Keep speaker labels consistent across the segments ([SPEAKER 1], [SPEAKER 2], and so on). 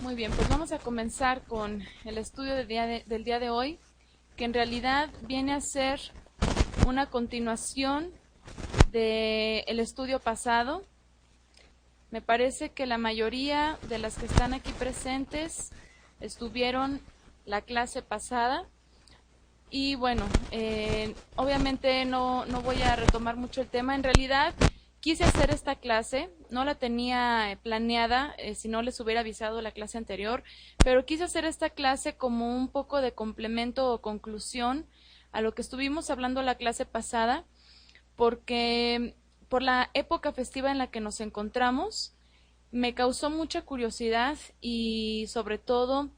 [SPEAKER 1] Muy bien, pues vamos a comenzar con el estudio del día de hoy, que en realidad viene a ser una continuación del estudio pasado. Me parece que la mayoría de las que están aquí presentes estuvieron la clase pasada. Y bueno, obviamente no voy a retomar mucho el tema. En realidad quise hacer esta clase, no la tenía planeada, si no les hubiera avisado la clase anterior, pero quise hacer esta clase como un poco de complemento o conclusión a lo que estuvimos hablando la clase pasada, porque por la época festiva en la que nos encontramos, me causó mucha curiosidad y sobre todo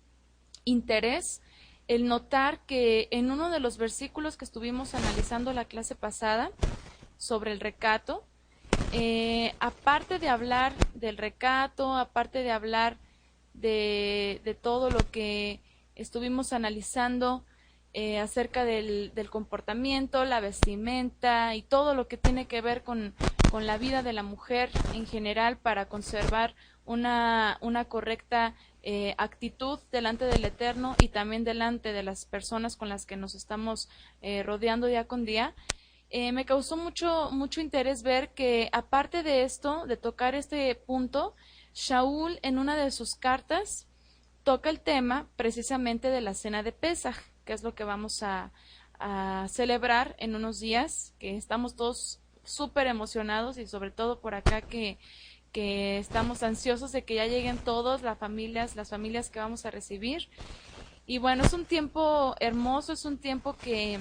[SPEAKER 1] interés el notar que en uno de los versículos que estuvimos analizando la clase pasada sobre el recato, aparte de hablar del recato, aparte de hablar de todo lo que estuvimos analizando acerca del comportamiento, la vestimenta y todo lo que tiene que ver con la vida de la mujer en general para conservar una correcta actitud delante del Eterno y también delante de las personas con las que nos estamos rodeando día con día. Me causó mucho interés ver que aparte de esto, de tocar este punto, Shaul en una de sus cartas toca el tema precisamente de la cena de Pesaj, que es lo que vamos a celebrar en unos días, que estamos todos súper emocionados y sobre todo por acá que estamos ansiosos de que ya lleguen todos, las familias que vamos a recibir. Y bueno, es un tiempo hermoso, es un tiempo que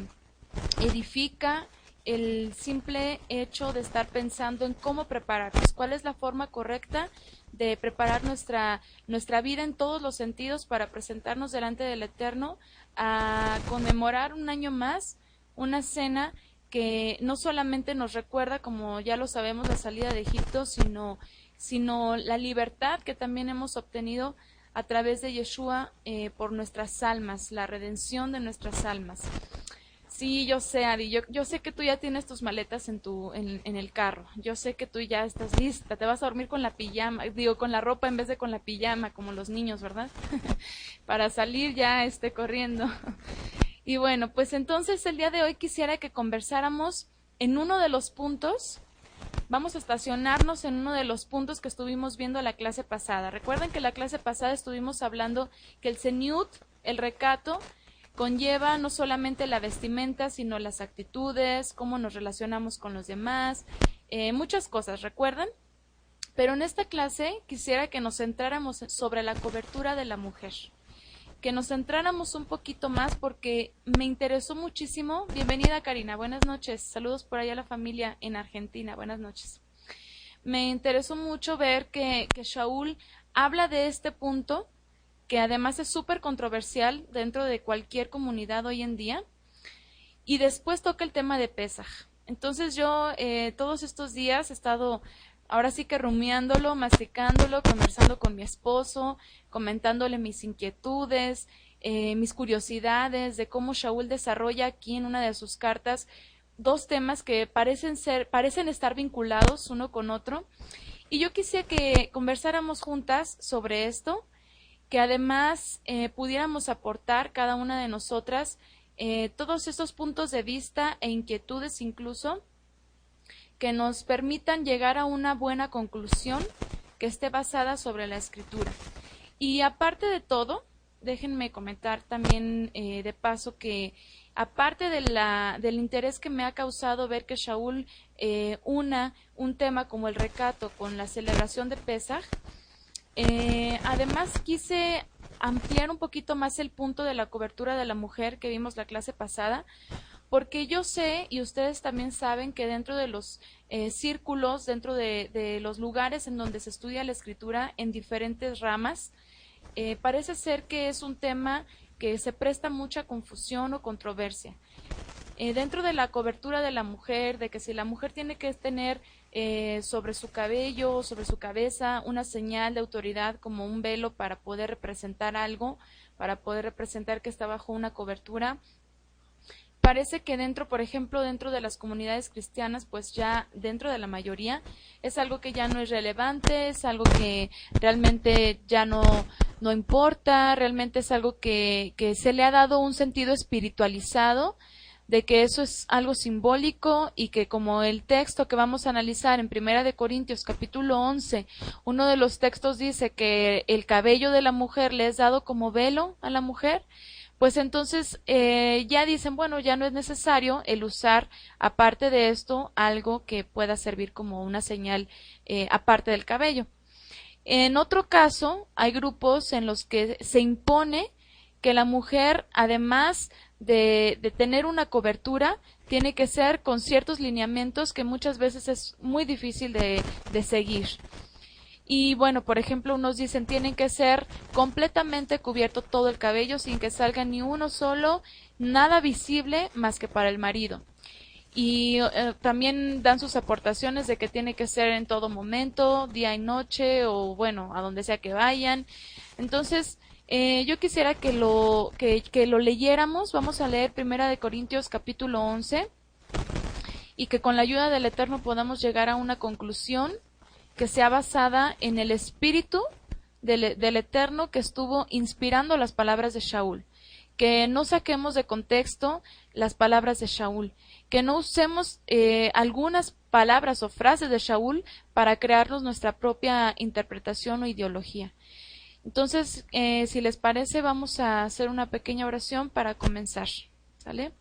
[SPEAKER 1] edifica el simple hecho de estar pensando en cómo prepararnos, cuál es la forma correcta de preparar nuestra vida en todos los sentidos para presentarnos delante del Eterno a conmemorar un año más una cena que no solamente nos recuerda, como ya lo sabemos, la salida de Egipto, sino la libertad que también hemos obtenido a través de Yeshua por nuestras almas, la redención de nuestras almas. Sí, yo sé, Ari, yo sé que tú ya tienes tus maletas en el carro, yo sé que tú ya estás lista, te vas a dormir con la pijama, con la ropa en vez de con la pijama, como los niños, ¿verdad? Para salir ya corriendo. Y bueno, pues entonces el día de hoy quisiera que conversáramos en uno de los puntos. Vamos a estacionarnos en uno de los puntos que estuvimos viendo la clase pasada. Recuerden que la clase pasada estuvimos hablando que el Zeniut, el recato, conlleva no solamente la vestimenta, sino las actitudes, cómo nos relacionamos con los demás, muchas cosas, ¿recuerdan? Pero en esta clase quisiera que nos centráramos sobre la cobertura de la mujer, que nos centráramos un poquito más porque me interesó muchísimo. Bienvenida, Karina, buenas noches, saludos por allá a la familia en Argentina, buenas noches. Me interesó mucho ver que Shaul habla de este punto, que además es súper controversial dentro de cualquier comunidad hoy en día, y después toca el tema de Pesaj. Entonces yo todos estos días he estado ahora sí que rumiándolo, masticándolo, conversando con mi esposo, comentándole mis inquietudes, mis curiosidades de cómo Shaul desarrolla aquí en una de sus cartas dos temas que parecen estar vinculados uno con otro, y yo quisiera que conversáramos juntas sobre esto, que además pudiéramos aportar cada una de nosotras todos estos puntos de vista e inquietudes incluso que nos permitan llegar a una buena conclusión que esté basada sobre la escritura. Y aparte de todo, déjenme comentar también de paso que aparte del interés que me ha causado ver que Shaul una un tema como el recato con la celebración de Pesaj, además quise ampliar un poquito más el punto de la cobertura de la mujer que vimos la clase pasada, porque yo sé y ustedes también saben que dentro de los círculos, dentro de los lugares en donde se estudia la escritura en diferentes ramas, parece ser que es un tema que se presta mucha confusión o controversia. Dentro de la cobertura de la mujer, de que si la mujer tiene que tener sobre su cabello, sobre su cabeza, una señal de autoridad como un velo para poder representar algo, para poder representar que está bajo una cobertura. Parece que dentro, por ejemplo, dentro de las comunidades cristianas, pues ya dentro de la mayoría, es algo que ya no es relevante, es algo que realmente ya no no importa, realmente es algo que se le ha dado un sentido espiritualizado, de que eso es algo simbólico y que como el texto que vamos a analizar en Primera de Corintios capítulo 11, uno de los textos dice que el cabello de la mujer le es dado como velo a la mujer, pues entonces ya dicen, bueno, ya no es necesario el usar aparte de esto algo que pueda servir como una señal aparte del cabello. En otro caso, hay grupos en los que se impone que la mujer, además de tener una cobertura, tiene que ser con ciertos lineamientos que muchas veces es muy difícil de seguir. Y bueno, por ejemplo, unos dicen tienen que ser completamente cubierto todo el cabello sin que salga ni uno solo, nada visible más que para el marido. Y también dan sus aportaciones de que tiene que ser en todo momento, día y noche, o bueno, a donde sea que vayan. Entonces, yo quisiera que lo leyéramos. Vamos a leer Primera de Corintios capítulo 11 y que con la ayuda del Eterno podamos llegar a una conclusión que sea basada en el espíritu del Eterno que estuvo inspirando las palabras de Shaul. Que no saquemos de contexto las palabras de Shaul, que no usemos algunas palabras o frases de Shaul para crearnos nuestra propia interpretación o ideología. Entonces, si les parece, vamos a hacer una pequeña oración para comenzar. ¿Sale?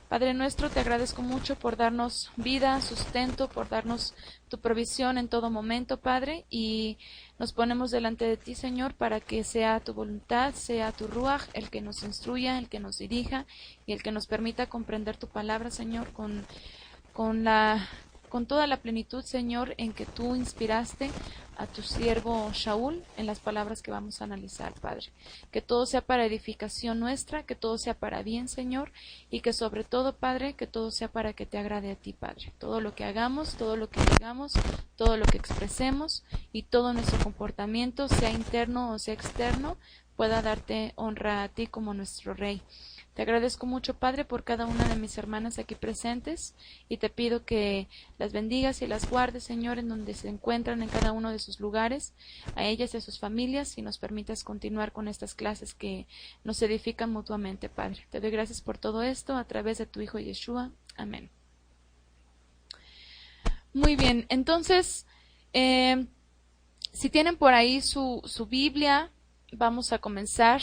[SPEAKER 1] Padre nuestro, te agradezco mucho por darnos vida, sustento, por darnos tu provisión en todo momento, Padre, y nos ponemos delante de ti, Señor, para que sea tu voluntad, sea tu Ruaj, el que nos instruya, el que nos dirija y el que nos permita comprender tu palabra, Señor, con toda la plenitud, Señor, en que tú inspiraste a tu siervo Shaul en las palabras que vamos a analizar, Padre. Que todo sea para edificación nuestra, que todo sea para bien, Señor, y que sobre todo, Padre, que todo sea para que te agrade a ti, Padre. Todo lo que hagamos, todo lo que digamos, todo lo que expresemos y todo nuestro comportamiento, sea interno o sea externo, pueda darte honra a ti como nuestro Rey. Te agradezco mucho, Padre, por cada una de mis hermanas aquí presentes y te pido que las bendigas y las guardes, Señor, en donde se encuentran en cada uno de sus lugares, a ellas y a sus familias, y nos permitas continuar con estas clases que nos edifican mutuamente, Padre. Te doy gracias por todo esto a través de tu Hijo Yeshua. Amén. Muy bien, entonces, si tienen por ahí su Biblia, vamos a comenzar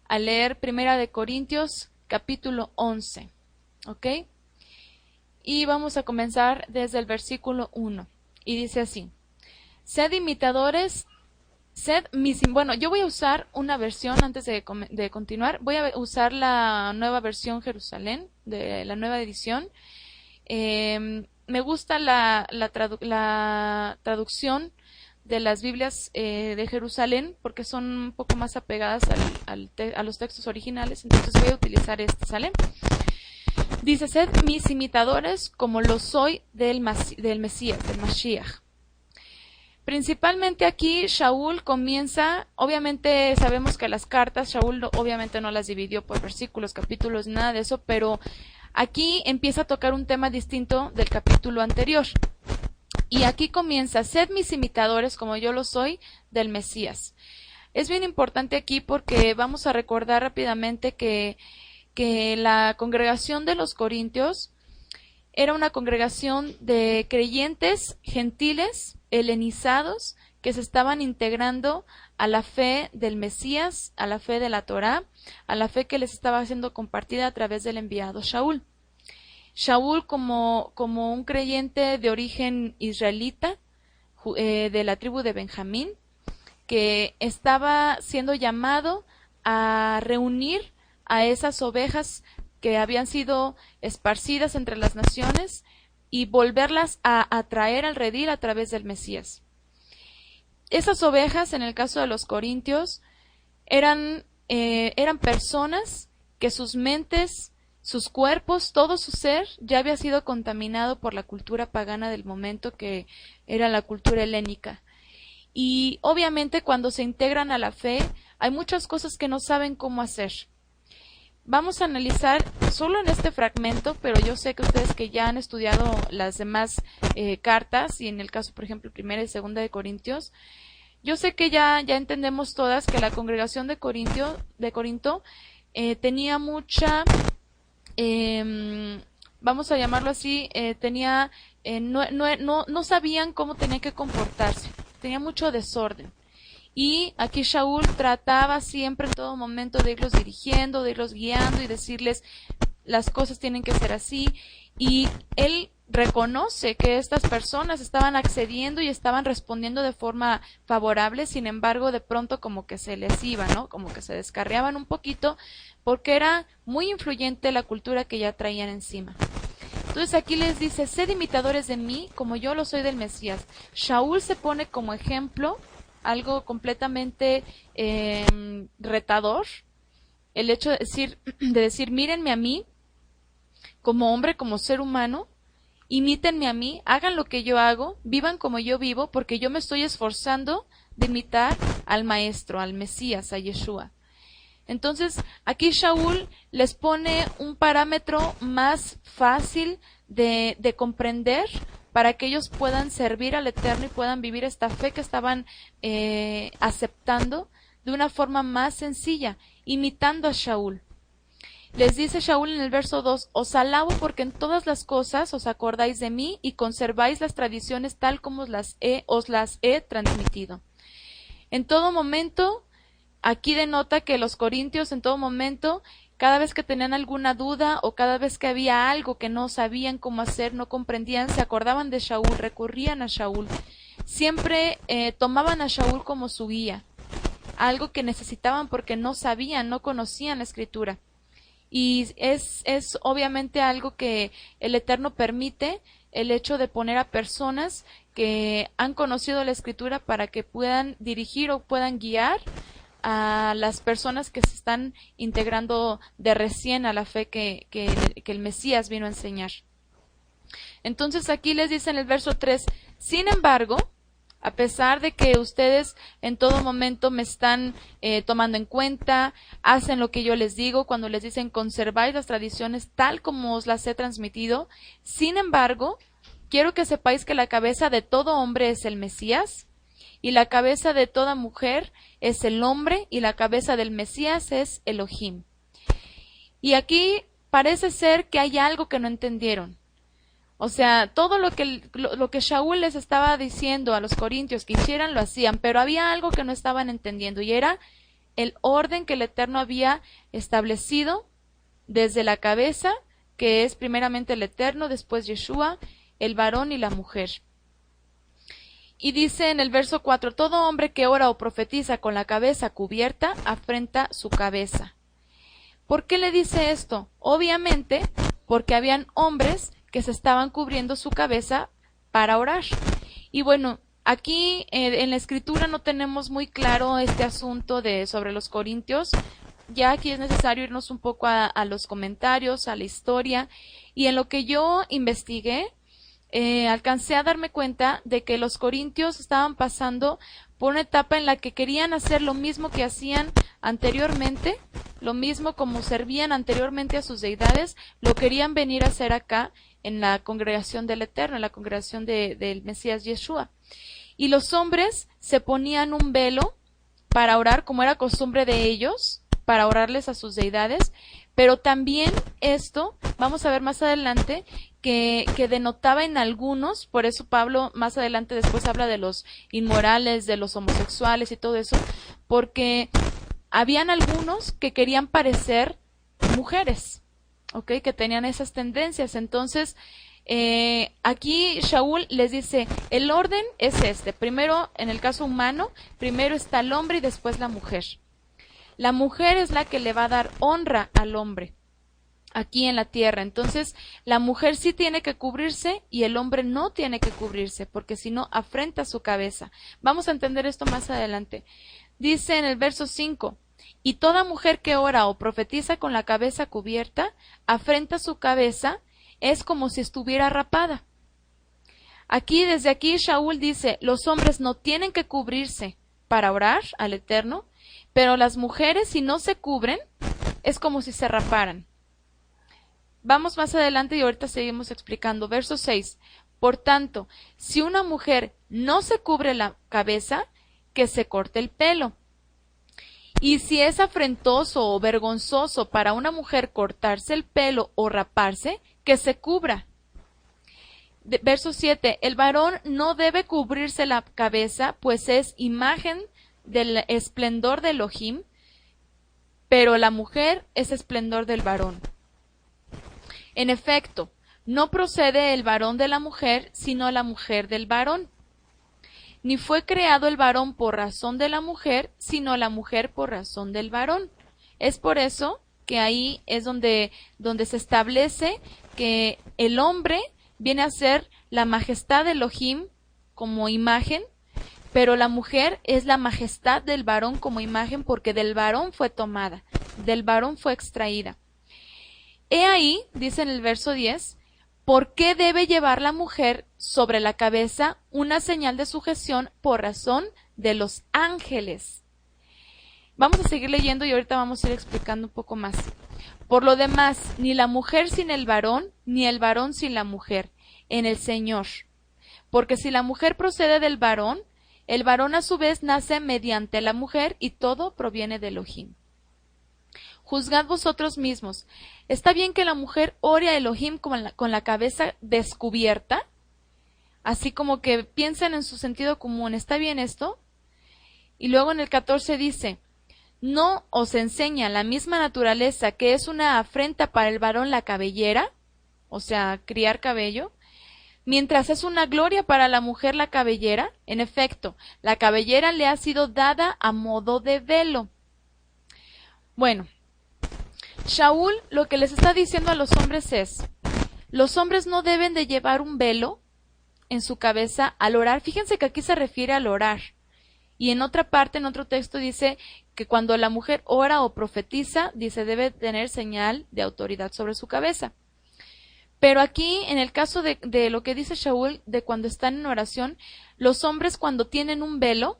[SPEAKER 1] a leer Primera de Corintios capítulo 11, ¿ok? Y vamos a comenzar desde el versículo 1, y dice así: Sed imitadores, bueno, yo voy a usar una versión antes de continuar, voy a usar la nueva versión Jerusalén, de la nueva edición. Me gusta la traducción de las Biblias de Jerusalén porque son un poco más apegadas a los textos originales, entonces voy a utilizar este, ¿sale? Dice: sed mis imitadores como lo soy del Mesías, del Mashiach. Principalmente aquí Shaul comienza, obviamente sabemos que las cartas, Shaul obviamente no las dividió por versículos, capítulos, nada de eso, pero aquí empieza a tocar un tema distinto del capítulo anterior. Y aquí comienza: sed mis imitadores como yo lo soy del Mesías. Es bien importante aquí porque vamos a recordar rápidamente que la congregación de los Corintios era una congregación de creyentes gentiles, helenizados, que se estaban integrando a la fe del Mesías, a la fe de la Torá, a la fe que les estaba siendo compartida a través del enviado Shaul. Shaul como un creyente de origen israelita, de la tribu de Benjamín, que estaba siendo llamado a reunir a esas ovejas que habían sido esparcidas entre las naciones y volverlas a atraer al redil a través del Mesías. Esas ovejas, en el caso de los corintios, eran personas que sus mentes, sus cuerpos, todo su ser ya había sido contaminado por la cultura pagana del momento, que era la cultura helénica. Y obviamente cuando se integran a la fe hay muchas cosas que no saben cómo hacer. Vamos a analizar solo en este fragmento, pero yo sé que ustedes que ya han estudiado las demás cartas, y en el caso, por ejemplo, Primera y Segunda de Corintios, Yo sé que ya entendemos todas que la congregación de Corinto tenía mucha, vamos a llamarlo así, no sabían cómo tenían que comportarse, tenía mucho desorden. Y aquí Shaul trataba siempre en todo momento de irlos dirigiendo, de irlos guiando y decirles las cosas tienen que ser así. Y él reconoce que estas personas estaban accediendo y estaban respondiendo de forma favorable, sin embargo de pronto como que se les iba, ¿no? Como que se descarriaban un poquito porque era muy influyente la cultura que ya traían encima. Entonces aquí les dice, sed imitadores de mí como yo lo soy del Mesías. Shaul se pone como ejemplo, algo completamente retador, el hecho de decir, mírenme a mí, como hombre, como ser humano, imítenme a mí, hagan lo que yo hago, vivan como yo vivo, porque yo me estoy esforzando de imitar al Maestro, al Mesías, a Yeshua. Entonces, aquí Shaul les pone un parámetro más fácil de comprender para que ellos puedan servir al Eterno y puedan vivir esta fe que estaban aceptando de una forma más sencilla, imitando a Shaul. Les dice Shaul en el verso 2, os alabo porque en todas las cosas os acordáis de mí y conserváis las tradiciones tal como os las he transmitido. En todo momento, aquí denota que los corintios en todo momento, cada vez que tenían alguna duda o cada vez que había algo que no sabían cómo hacer, no comprendían, se acordaban de Shaul, recurrían a Shaul. Siempre tomaban a Shaul como su guía, algo que necesitaban porque no sabían, no conocían la Escritura. Y es obviamente algo que el Eterno permite, el hecho de poner a personas que han conocido la Escritura para que puedan dirigir o puedan guiar a las personas que se están integrando de recién a la fe que el Mesías vino a enseñar. Entonces aquí les dice en el verso 3, sin embargo, a pesar de que ustedes en todo momento me están tomando en cuenta, hacen lo que yo les digo, cuando les dicen conserváis las tradiciones tal como os las he transmitido, sin embargo, quiero que sepáis que la cabeza de todo hombre es el Mesías, y la cabeza de toda mujer es el hombre, y la cabeza del Mesías es Elohim. Y aquí parece ser que hay algo que no entendieron. O sea, todo lo que Shaul les estaba diciendo a los corintios que hicieran, lo hacían, pero había algo que no estaban entendiendo, y era el orden que el Eterno había establecido desde la cabeza, que es primeramente el Eterno, después Yeshua, el varón y la mujer. Y dice en el verso 4, todo hombre que ora o profetiza con la cabeza cubierta, afrenta su cabeza. ¿Por qué le dice esto? Obviamente, porque habían hombres que se estaban cubriendo su cabeza para orar. Y bueno, aquí en la Escritura no tenemos muy claro este asunto sobre los corintios. Ya aquí es necesario irnos un poco a los comentarios, a la historia, y en lo que yo investigué, alcancé a darme cuenta de que los corintios estaban pasando por una etapa en la que querían hacer lo mismo que hacían anteriormente, lo mismo como servían anteriormente a sus deidades, lo querían venir a hacer acá en la congregación del Eterno, en la congregación del Mesías Yeshua. Y los hombres se ponían un velo para orar, como era costumbre de ellos, para orarles a sus deidades, pero también esto, vamos a ver más adelante, que denotaba en algunos, por eso Pablo más adelante después habla de los inmorales, de los homosexuales y todo eso, porque habían algunos que querían parecer mujeres, ¿ok? Que tenían esas tendencias. Entonces, aquí Shaul les dice, el orden es este, primero, en el caso humano, primero está el hombre y después la mujer. La mujer es la que le va a dar honra al hombre aquí en la tierra. Entonces, la mujer sí tiene que cubrirse y el hombre no tiene que cubrirse, porque si no, afrenta su cabeza. Vamos a entender esto más adelante. Dice en el verso 5, y toda mujer que ora o profetiza con la cabeza cubierta, afrenta su cabeza, es como si estuviera rapada. Desde aquí, Shaul dice, los hombres no tienen que cubrirse para orar al Eterno, pero las mujeres, si no se cubren, es como si se raparan. Vamos más adelante y ahorita seguimos explicando. Verso 6. Por tanto, si una mujer no se cubre la cabeza, que se corte el pelo. Y si es afrentoso o vergonzoso para una mujer cortarse el pelo o raparse, que se cubra. Verso 7. El varón no debe cubrirse la cabeza, pues es imagen del esplendor de Elohim, pero la mujer es esplendor del varón. En efecto, no procede el varón de la mujer, sino la mujer del varón. Ni fue creado el varón por razón de la mujer, sino la mujer por razón del varón. Es por eso que ahí es donde se establece que el hombre viene a ser la majestad de Elohim como imagen, pero la mujer es la majestad del varón como imagen porque del varón fue tomada, del varón fue extraída. He ahí, dice en el verso 10, ¿por qué debe llevar la mujer sobre la cabeza una señal de sujeción por razón de los ángeles? Vamos a seguir leyendo y ahorita vamos a ir explicando un poco más. Por lo demás, ni la mujer sin el varón, ni el varón sin la mujer, en el Señor. Porque si la mujer procede del varón, el varón a su vez nace mediante la mujer y todo proviene de Elohim. Juzgad vosotros mismos. ¿Está bien que la mujer ore a Elohim con la cabeza descubierta? Así como que piensen en su sentido común. ¿Está bien esto? Y luego en el 14 dice, ¿no os enseña la misma naturaleza que es una afrenta para el varón la cabellera? O sea, criar cabello. Mientras es una gloria para la mujer la cabellera. En efecto, la cabellera le ha sido dada a modo de velo. Bueno, Shaul lo que les está diciendo a los hombres es, los hombres no deben de llevar un velo en su cabeza al orar. Fíjense que aquí se refiere al orar. Y en otra parte, en otro texto dice que cuando la mujer ora o profetiza, dice debe tener señal de autoridad sobre su cabeza. Pero aquí, en el caso de lo que dice Shaul, de cuando están en oración, los hombres cuando tienen un velo,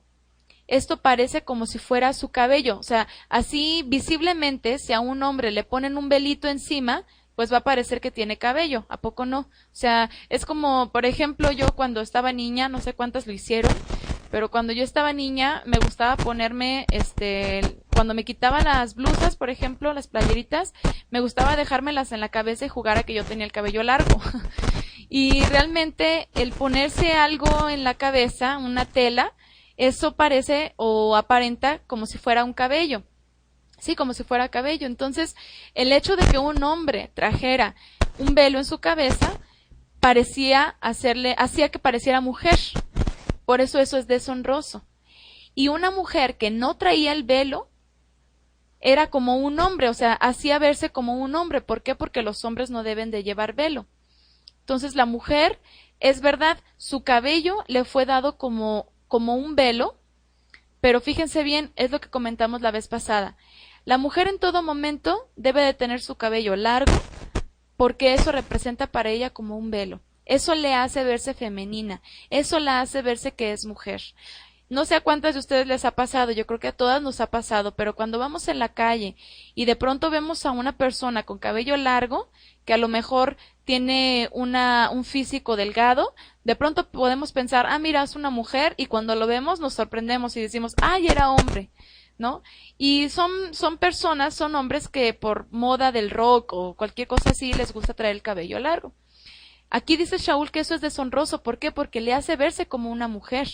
[SPEAKER 1] esto parece como si fuera su cabello. O sea, así visiblemente, si a un hombre le ponen un velito encima, pues va a parecer que tiene cabello. ¿A poco no? O sea, es como, por ejemplo, yo cuando estaba niña, no sé cuántas lo hicieron, pero cuando yo estaba niña me gustaba ponerme, cuando me quitaba las blusas, por ejemplo, las playeritas, me gustaba dejármelas en la cabeza y jugar a que yo tenía el cabello largo. Y realmente el ponerse algo en la cabeza, una tela, eso parece o aparenta como si fuera un cabello. Sí, como si fuera cabello. Entonces, el hecho de que un hombre trajera un velo en su cabeza hacía que pareciera mujer. Por eso es deshonroso. Y una mujer que no traía el velo era como un hombre, o sea, hacía verse como un hombre. ¿Por qué? Porque los hombres no deben de llevar velo. Entonces la mujer, es verdad, su cabello le fue dado como un velo, pero fíjense bien, es lo que comentamos la vez pasada. La mujer en todo momento debe de tener su cabello largo, porque eso representa para ella como un velo. Eso le hace verse femenina, eso la hace verse que es mujer. No sé a cuántas de ustedes les ha pasado, yo creo que a todas nos ha pasado, pero cuando vamos en la calle y de pronto vemos a una persona con cabello largo, que a lo mejor tiene un físico delgado, de pronto podemos pensar, mira, es una mujer, y cuando lo vemos nos sorprendemos y decimos, era hombre, ¿no? Y son personas, son hombres que por moda del rock o cualquier cosa así les gusta traer el cabello largo. Aquí dice Shaul que eso es deshonroso, ¿por qué? Porque le hace verse como una mujer.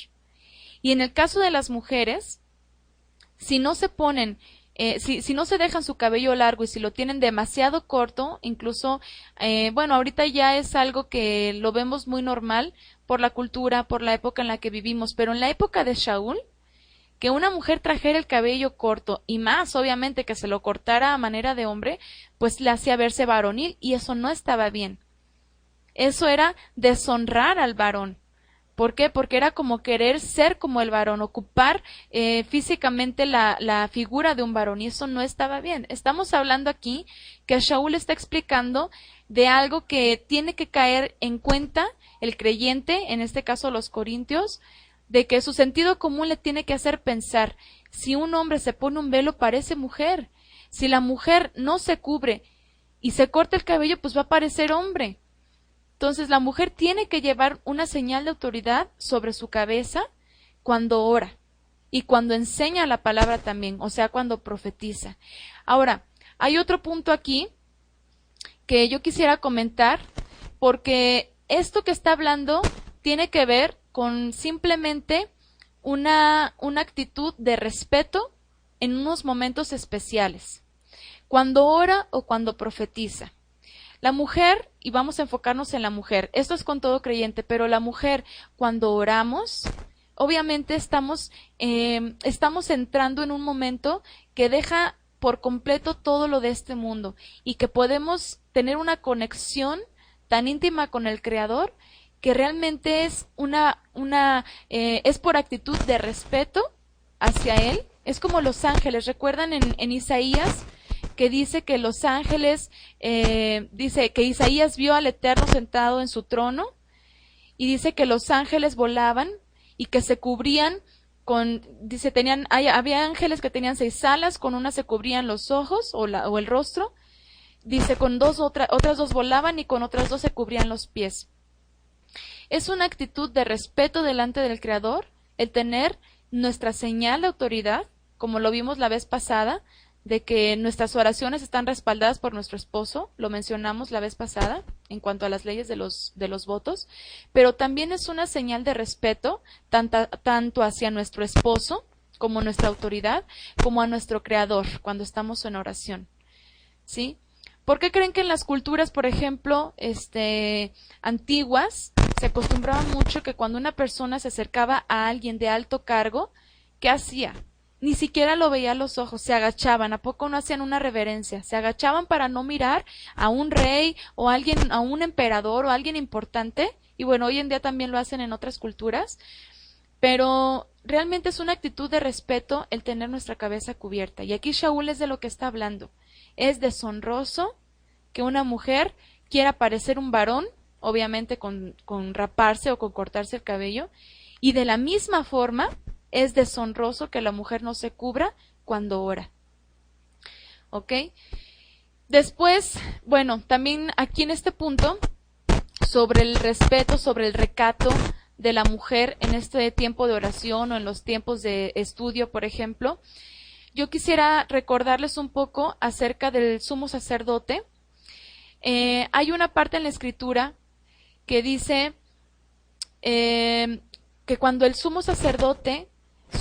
[SPEAKER 1] Y en el caso de las mujeres, si no se ponen, si no se dejan su cabello largo y si lo tienen demasiado corto, incluso, ahorita ya es algo que lo vemos muy normal por la cultura, por la época en la que vivimos, pero en la época de Shaul, que una mujer trajera el cabello corto y más, obviamente, que se lo cortara a manera de hombre, pues le hacía verse varonil y eso no estaba bien. Eso era deshonrar al varón. ¿Por qué? Porque era como querer ser como el varón, ocupar físicamente la figura de un varón, y eso no estaba bien. Estamos hablando aquí que Shaul está explicando de algo que tiene que caer en cuenta el creyente, en este caso los corintios, de que su sentido común le tiene que hacer pensar, si un hombre se pone un velo parece mujer, si la mujer no se cubre y se corta el cabello, pues va a parecer hombre. Entonces la mujer tiene que llevar una señal de autoridad sobre su cabeza cuando ora. y cuando enseña la palabra también, o sea, cuando profetiza. Ahora, hay otro punto aquí que yo quisiera comentar, porque esto que está hablando tiene que ver con simplemente una actitud de respeto en unos momentos especiales, cuando ora o cuando profetiza. La mujer, y vamos a enfocarnos en la mujer, esto es con todo creyente, pero la mujer, cuando oramos, obviamente estamos entrando en un momento que deja por completo todo lo de este mundo y que podemos tener una conexión tan íntima con el Creador que realmente es es por actitud de respeto hacia Él. Es como los ángeles. ¿Recuerdan en Isaías que dice que los ángeles, dice que Isaías vio al Eterno sentado en su trono y dice que los ángeles volaban y que se cubrían dice, había ángeles que tenían 6 alas, con una se cubrían los ojos o el rostro, dice con otras 2 volaban y con otras 2 se cubrían los pies. Es una actitud de respeto delante del Creador, el tener nuestra señal de autoridad, como lo vimos la vez pasada, de que nuestras oraciones están respaldadas por nuestro esposo, lo mencionamos la vez pasada, en cuanto a las leyes de los votos, pero también es una señal de respeto, tanto hacia nuestro esposo, como nuestra autoridad, como a nuestro Creador, cuando estamos en oración, ¿sí? ¿Por qué creen que en las culturas, por ejemplo, antiguas, se acostumbraba mucho que cuando una persona se acercaba a alguien de alto cargo, ¿qué hacía? Ni siquiera lo veía a los ojos, se agachaban. ¿A poco no hacían una reverencia? Se agachaban para no mirar a un rey o a un emperador o a alguien importante. Y bueno, hoy en día también lo hacen en otras culturas. Pero realmente es una actitud de respeto el tener nuestra cabeza cubierta. Y aquí Shaul es de lo que está hablando. Es deshonroso que una mujer quiera parecer un varón, obviamente con raparse o con cortarse el cabello. Y de la misma forma es deshonroso que la mujer no se cubra cuando ora. ¿Ok? Después, bueno, también aquí en este punto, sobre el respeto, sobre el recato de la mujer en este tiempo de oración o en los tiempos de estudio, por ejemplo, yo quisiera recordarles un poco acerca del sumo sacerdote. Hay una parte en la Escritura que dice que cuando el sumo sacerdote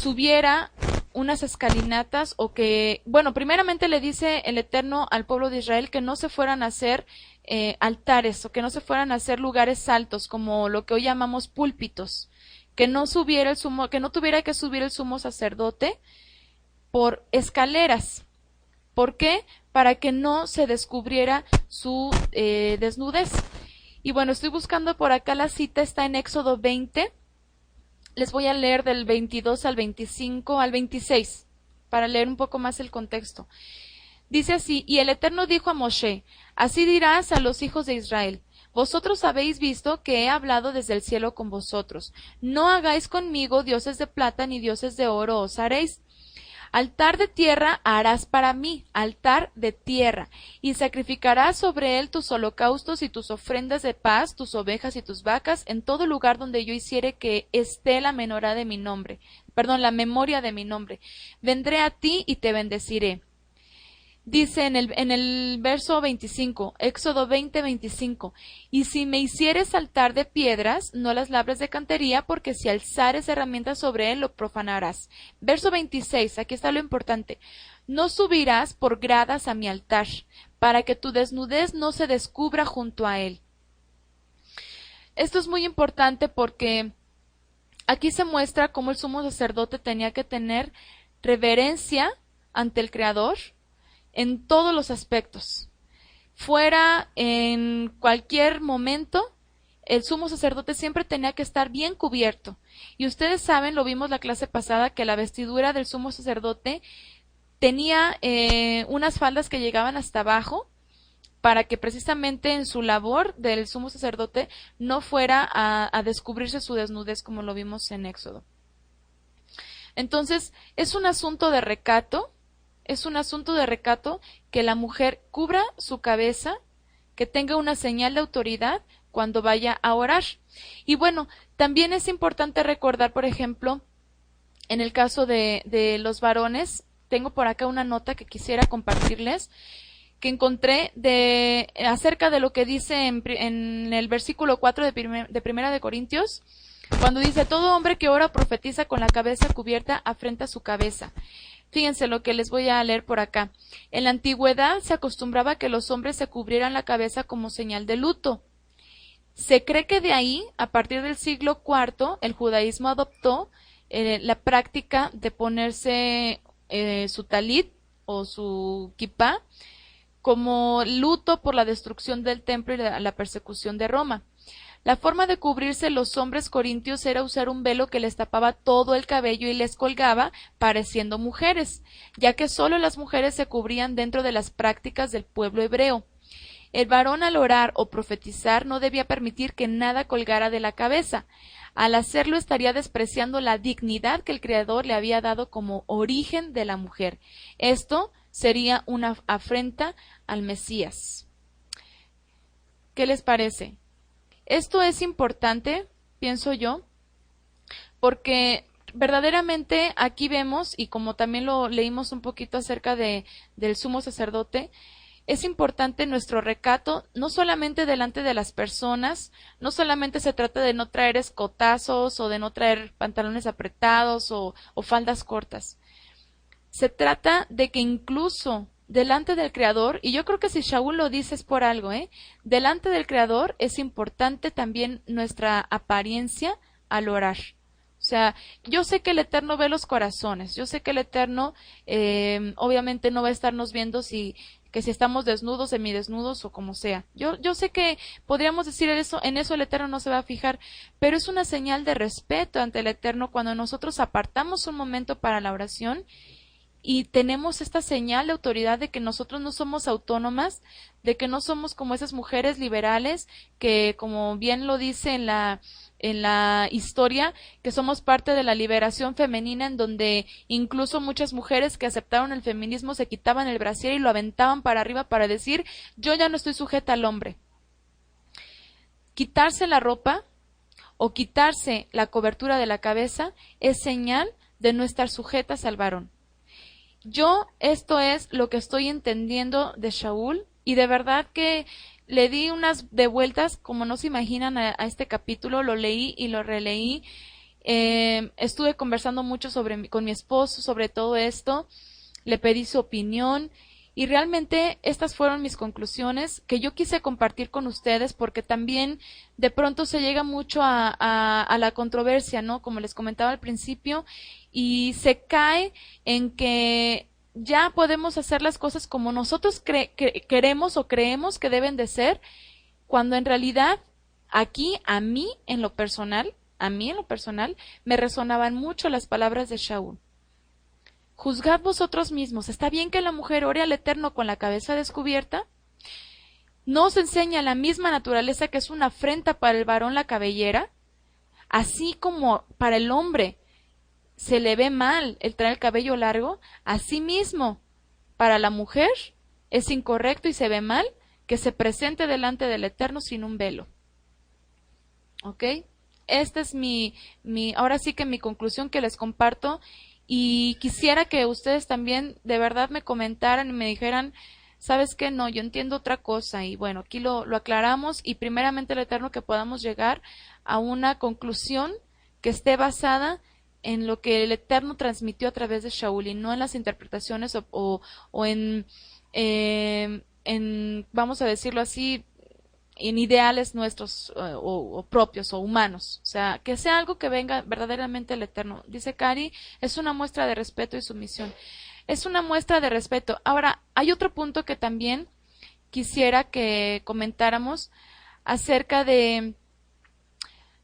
[SPEAKER 1] subiera unas escalinatas o que, bueno, primeramente le dice el Eterno al pueblo de Israel que no se fueran a hacer altares o que no se fueran a hacer lugares altos como lo que hoy llamamos púlpitos, que no tuviera que subir el sumo sacerdote por escaleras. ¿Por qué? Para que no se descubriera su desnudez. Y bueno, estoy buscando por acá la cita, está en Éxodo 20. Les voy a leer del 22 al 25 al 26, para leer un poco más el contexto. Dice así: y el Eterno dijo a Moshe: así dirás a los hijos de Israel: vosotros habéis visto que he hablado desde el cielo con vosotros. No hagáis conmigo dioses de plata ni dioses de oro os haréis. Altar de tierra harás para mí, altar de tierra, y sacrificarás sobre él tus holocaustos y tus ofrendas de paz, tus ovejas y tus vacas, en todo lugar donde yo hiciere que esté la menorá de mi nombre, la memoria de mi nombre. Vendré a ti y te bendeciré. Dice en el verso 25, Éxodo 20, 25, y si me hicieres altar de piedras, no las labres de cantería, porque si alzares herramientas sobre él, lo profanarás. Verso 26, aquí está lo importante, no subirás por gradas a mi altar, para que tu desnudez no se descubra junto a él. Esto es muy importante porque aquí se muestra cómo el sumo sacerdote tenía que tener reverencia ante el Creador, en todos los aspectos. Fuera en cualquier momento, el sumo sacerdote siempre tenía que estar bien cubierto. Y ustedes saben, lo vimos la clase pasada, que la vestidura del sumo sacerdote tenía unas faldas que llegaban hasta abajo, para que precisamente en su labor del sumo sacerdote no fuera a descubrirse su desnudez, como lo vimos en Éxodo. Entonces, es un asunto de recato. Es un asunto de recato que la mujer cubra su cabeza, que tenga una señal de autoridad cuando vaya a orar. Y bueno, también es importante recordar, por ejemplo, En el caso de los varones, tengo por acá una nota que quisiera compartirles, que encontré acerca de lo que dice en el versículo 4 de Primera de Corintios, cuando dice: todo hombre que ora o profetiza con la cabeza cubierta afrenta su cabeza. Fíjense lo que les voy a leer por acá. En la antigüedad se acostumbraba que los hombres se cubrieran la cabeza como señal de luto. Se cree que de ahí, a partir del siglo IV, el judaísmo adoptó la práctica de ponerse su talit o su kipá como luto por la destrucción del templo y la persecución de Roma. La forma de cubrirse los hombres corintios era usar un velo que les tapaba todo el cabello y les colgaba, pareciendo mujeres, ya que solo las mujeres se cubrían dentro de las prácticas del pueblo hebreo. El varón, al orar o profetizar, no debía permitir que nada colgara de la cabeza. Al hacerlo estaría despreciando la dignidad que el Creador le había dado como origen de la mujer. Esto sería una afrenta al Mesías. ¿Qué les parece? Esto es importante, pienso yo, porque verdaderamente aquí vemos, y como también lo leímos un poquito acerca del sumo sacerdote, es importante nuestro recato, no solamente delante de las personas, no solamente se trata de no traer escotazos o de no traer pantalones apretados o faldas cortas. Se trata de que incluso delante del Creador, y yo creo que si Shaul lo dice es por algo, delante del Creador es importante también nuestra apariencia al orar. O sea, yo sé que el Eterno ve los corazones, yo sé que el Eterno obviamente no va a estarnos viendo que si estamos desnudos, semidesnudos o como sea. Yo sé que podríamos decir eso, en eso el Eterno no se va a fijar, pero es una señal de respeto ante el Eterno cuando nosotros apartamos un momento para la oración y tenemos esta señal de autoridad de que nosotros no somos autónomas, de que no somos como esas mujeres liberales que, como bien lo dice en la historia, que somos parte de la liberación femenina, en donde incluso muchas mujeres que aceptaron el feminismo se quitaban el brasier y lo aventaban para arriba para decir: yo ya no estoy sujeta al hombre. Quitarse la ropa o quitarse la cobertura de la cabeza es señal de no estar sujetas al varón. Esto es lo que estoy entendiendo de Shaul, y de verdad que le di unas de vueltas, como no se imaginan, a este capítulo. Lo leí y lo releí. Estuve conversando mucho con mi esposo sobre todo esto. Le pedí su opinión y realmente estas fueron mis conclusiones que yo quise compartir con ustedes, porque también de pronto se llega mucho a la controversia, ¿no? Como les comentaba al principio, y se cae en que ya podemos hacer las cosas como nosotros queremos o creemos que deben de ser, cuando en realidad aquí a mí en lo personal, me resonaban mucho las palabras de Shaul. Juzgad vosotros mismos. ¿Está bien que la mujer ore al Eterno con la cabeza descubierta? ¿No os enseña la misma naturaleza que es una afrenta para el varón la cabellera? Así como para el hombre se le ve mal el traer el cabello largo, asimismo para la mujer es incorrecto y se ve mal que se presente delante del Eterno sin un velo. ¿Ok? Esta es ahora sí que mi conclusión que les comparto, y quisiera que ustedes también de verdad me comentaran y me dijeran: ¿sabes qué? No, yo entiendo otra cosa. Y bueno, aquí lo aclaramos, y primeramente el Eterno que podamos llegar a una conclusión que esté basada en lo que el Eterno transmitió a través de Shaul y no en las interpretaciones o en, vamos a decirlo así, en ideales nuestros o propios o humanos. O sea, que sea algo que venga verdaderamente del Eterno. Dice Cari, es una muestra de respeto y sumisión. Es una muestra de respeto. Ahora, hay otro punto que también quisiera que comentáramos acerca de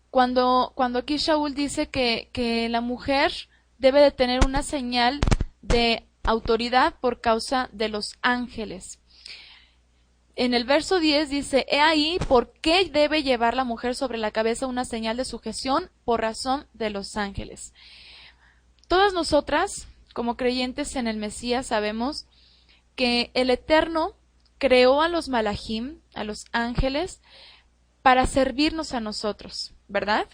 [SPEAKER 1] cuando aquí Shaul dice que la mujer debe de tener una señal de autoridad por causa de los ángeles. En el verso 10 dice: he ahí por qué debe llevar la mujer sobre la cabeza una señal de sujeción por razón de los ángeles. Todas nosotras, como creyentes en el Mesías, sabemos que el Eterno creó a los malajim, a los ángeles, para servirnos a nosotros, ¿verdad?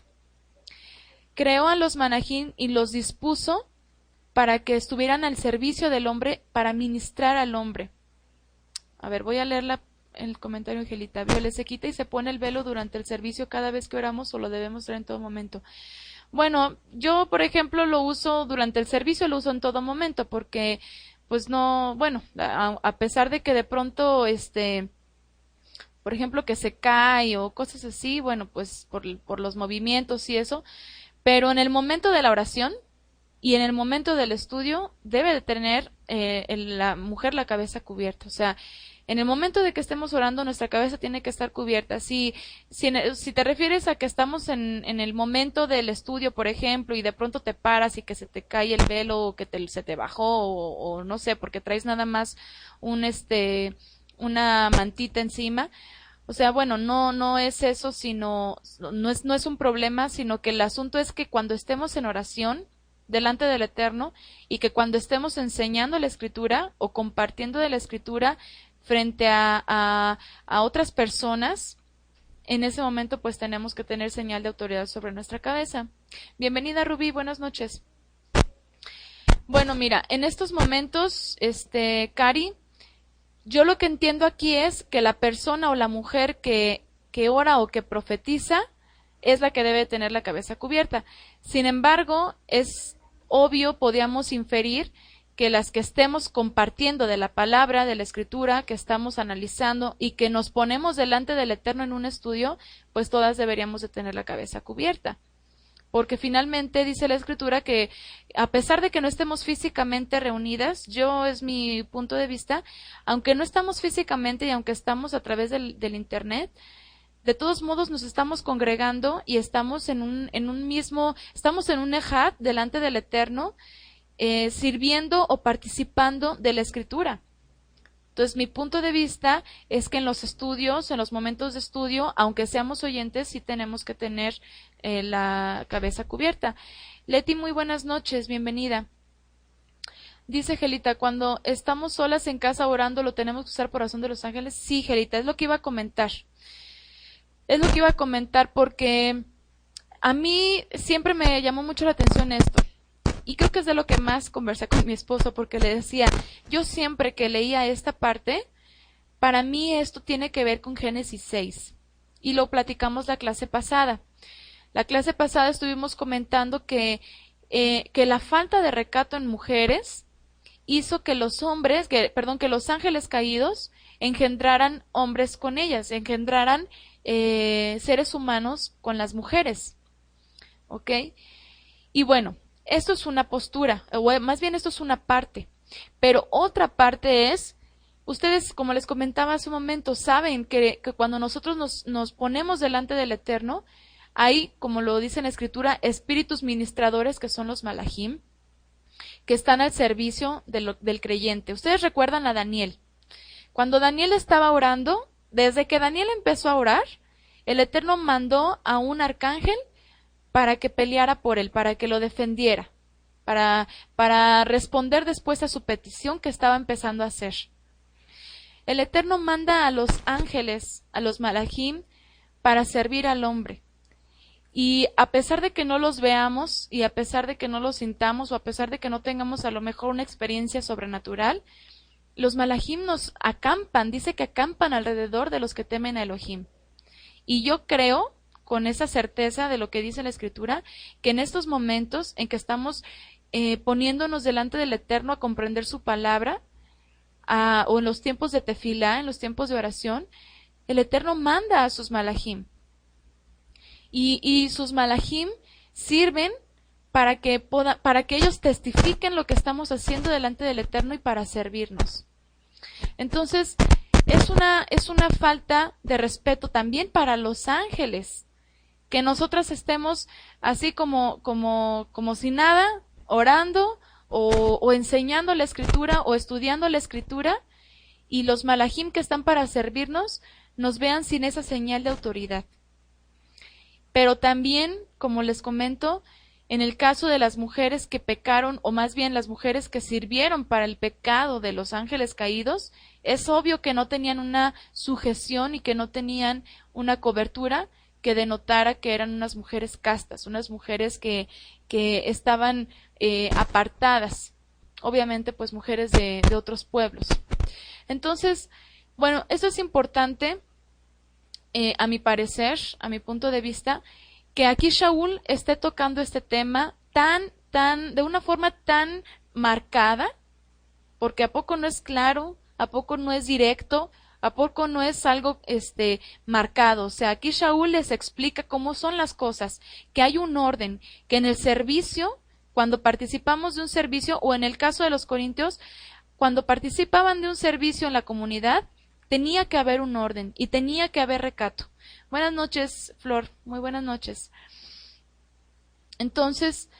[SPEAKER 1] creó a los malachim y los dispuso para que estuvieran al servicio del hombre, para ministrar al hombre. A ver, voy a leer el comentario, Angelita. Viole, se quita y se pone el velo durante el servicio cada vez que oramos o lo debemos traer en todo momento. Bueno, yo, por ejemplo, lo uso durante el servicio, lo uso en todo momento, porque, pues no, bueno, a pesar de que de pronto, por ejemplo, que se cae o cosas así, bueno, pues por los movimientos y eso, pero en el momento de la oración y en el momento del estudio debe de tener la mujer la cabeza cubierta. O sea, en el momento de que estemos orando, nuestra cabeza tiene que estar cubierta. Si te refieres a que estamos en el momento del estudio, por ejemplo, y de pronto te paras y que se te cae el velo o que se te bajó o no sé, porque traes nada más una mantita encima. O sea, bueno, no es eso, sino no es un problema, sino que el asunto es que cuando estemos en oración delante del Eterno y que cuando estemos enseñando la Escritura o compartiendo de la Escritura frente a otras personas, en ese momento pues tenemos que tener señal de autoridad sobre nuestra cabeza. Bienvenida, Rubí, buenas noches. Bueno, mira, en estos momentos, Cari, yo lo que entiendo aquí es que la persona o la mujer que ora o que profetiza es la que debe tener la cabeza cubierta. Sin embargo, es obvio, podíamos inferir que las que estemos compartiendo de la palabra, de la Escritura, que estamos analizando y que nos ponemos delante del Eterno en un estudio, pues todas deberíamos de tener la cabeza cubierta. Porque finalmente dice la Escritura que a pesar de que no estemos físicamente reunidas, es mi punto de vista, aunque no estamos físicamente y aunque estamos a través del Internet, de todos modos nos estamos congregando y estamos estamos en un ejad delante del Eterno, sirviendo o participando de la Escritura. Entonces, mi punto de vista es que en los estudios, en los momentos de estudio, aunque seamos oyentes, sí tenemos que tener la cabeza cubierta. Leti, muy buenas noches, bienvenida. Dice Gelita, cuando estamos solas en casa orando, ¿lo tenemos que usar por razón de los ángeles? Sí, Gelita, es lo que iba a comentar. Porque a mí siempre me llamó mucho la atención esto. Y creo que es de lo que más conversé con mi esposo, porque le decía, yo siempre que leía esta parte, para mí esto tiene que ver con Génesis 6. Y lo platicamos la clase pasada. La clase pasada estuvimos comentando que la falta de recato en mujeres hizo que los ángeles caídos engendraran hombres con ellas, engendraran seres humanos con las mujeres. ¿Ok? Y bueno, esto es una postura, o más bien esto es una parte, pero otra parte es, ustedes, como les comentaba hace un momento, saben que cuando nosotros nos ponemos delante del Eterno, hay, como lo dice en la Escritura, espíritus ministradores que son los malachim, que están al servicio del creyente. Ustedes recuerdan a Daniel. Cuando Daniel estaba orando, desde que Daniel empezó a orar, el Eterno mandó a un arcángel para que peleara por él, para que lo defendiera, para responder después a su petición que estaba empezando a hacer. El Eterno manda a los ángeles, a los malachim, para servir al hombre. Y a pesar de que no los veamos, y a pesar de que no los sintamos, o a pesar de que no tengamos a lo mejor una experiencia sobrenatural, los malachim nos acampan, dice que acampan alrededor de los que temen a Elohim. Y yo creo, con esa certeza de lo que dice la Escritura, que en estos momentos en que estamos poniéndonos delante del Eterno a comprender su palabra, o en los tiempos de tefilá, en los tiempos de oración, el Eterno manda a sus malachim. Y sus malachim sirven para que ellos testifiquen lo que estamos haciendo delante del Eterno y para servirnos. Entonces, es una falta de respeto también para los ángeles, que nosotras estemos así como si nada, orando o enseñando la Escritura o estudiando la Escritura, y los malachim que están para servirnos nos vean sin esa señal de autoridad. Pero también, como les comento, en el caso de las mujeres que pecaron, o más bien las mujeres que sirvieron para el pecado de los ángeles caídos, es obvio que no tenían una sujeción y que no tenían una cobertura que denotara que eran unas mujeres castas, unas mujeres que estaban apartadas, obviamente pues mujeres de otros pueblos. Entonces, bueno, eso es importante, a mi parecer, a mi punto de vista, que aquí Shaul esté tocando este tema de una forma tan marcada, porque a poco no es claro, a poco no es directo, a poco no es algo marcado. O sea, aquí Shaul les explica cómo son las cosas, que hay un orden, que en el servicio, cuando participamos de un servicio, o en el caso de los corintios, cuando participaban de un servicio en la comunidad, tenía que haber un orden y tenía que haber recato. Buenas noches, Flor, muy buenas noches. Entonces,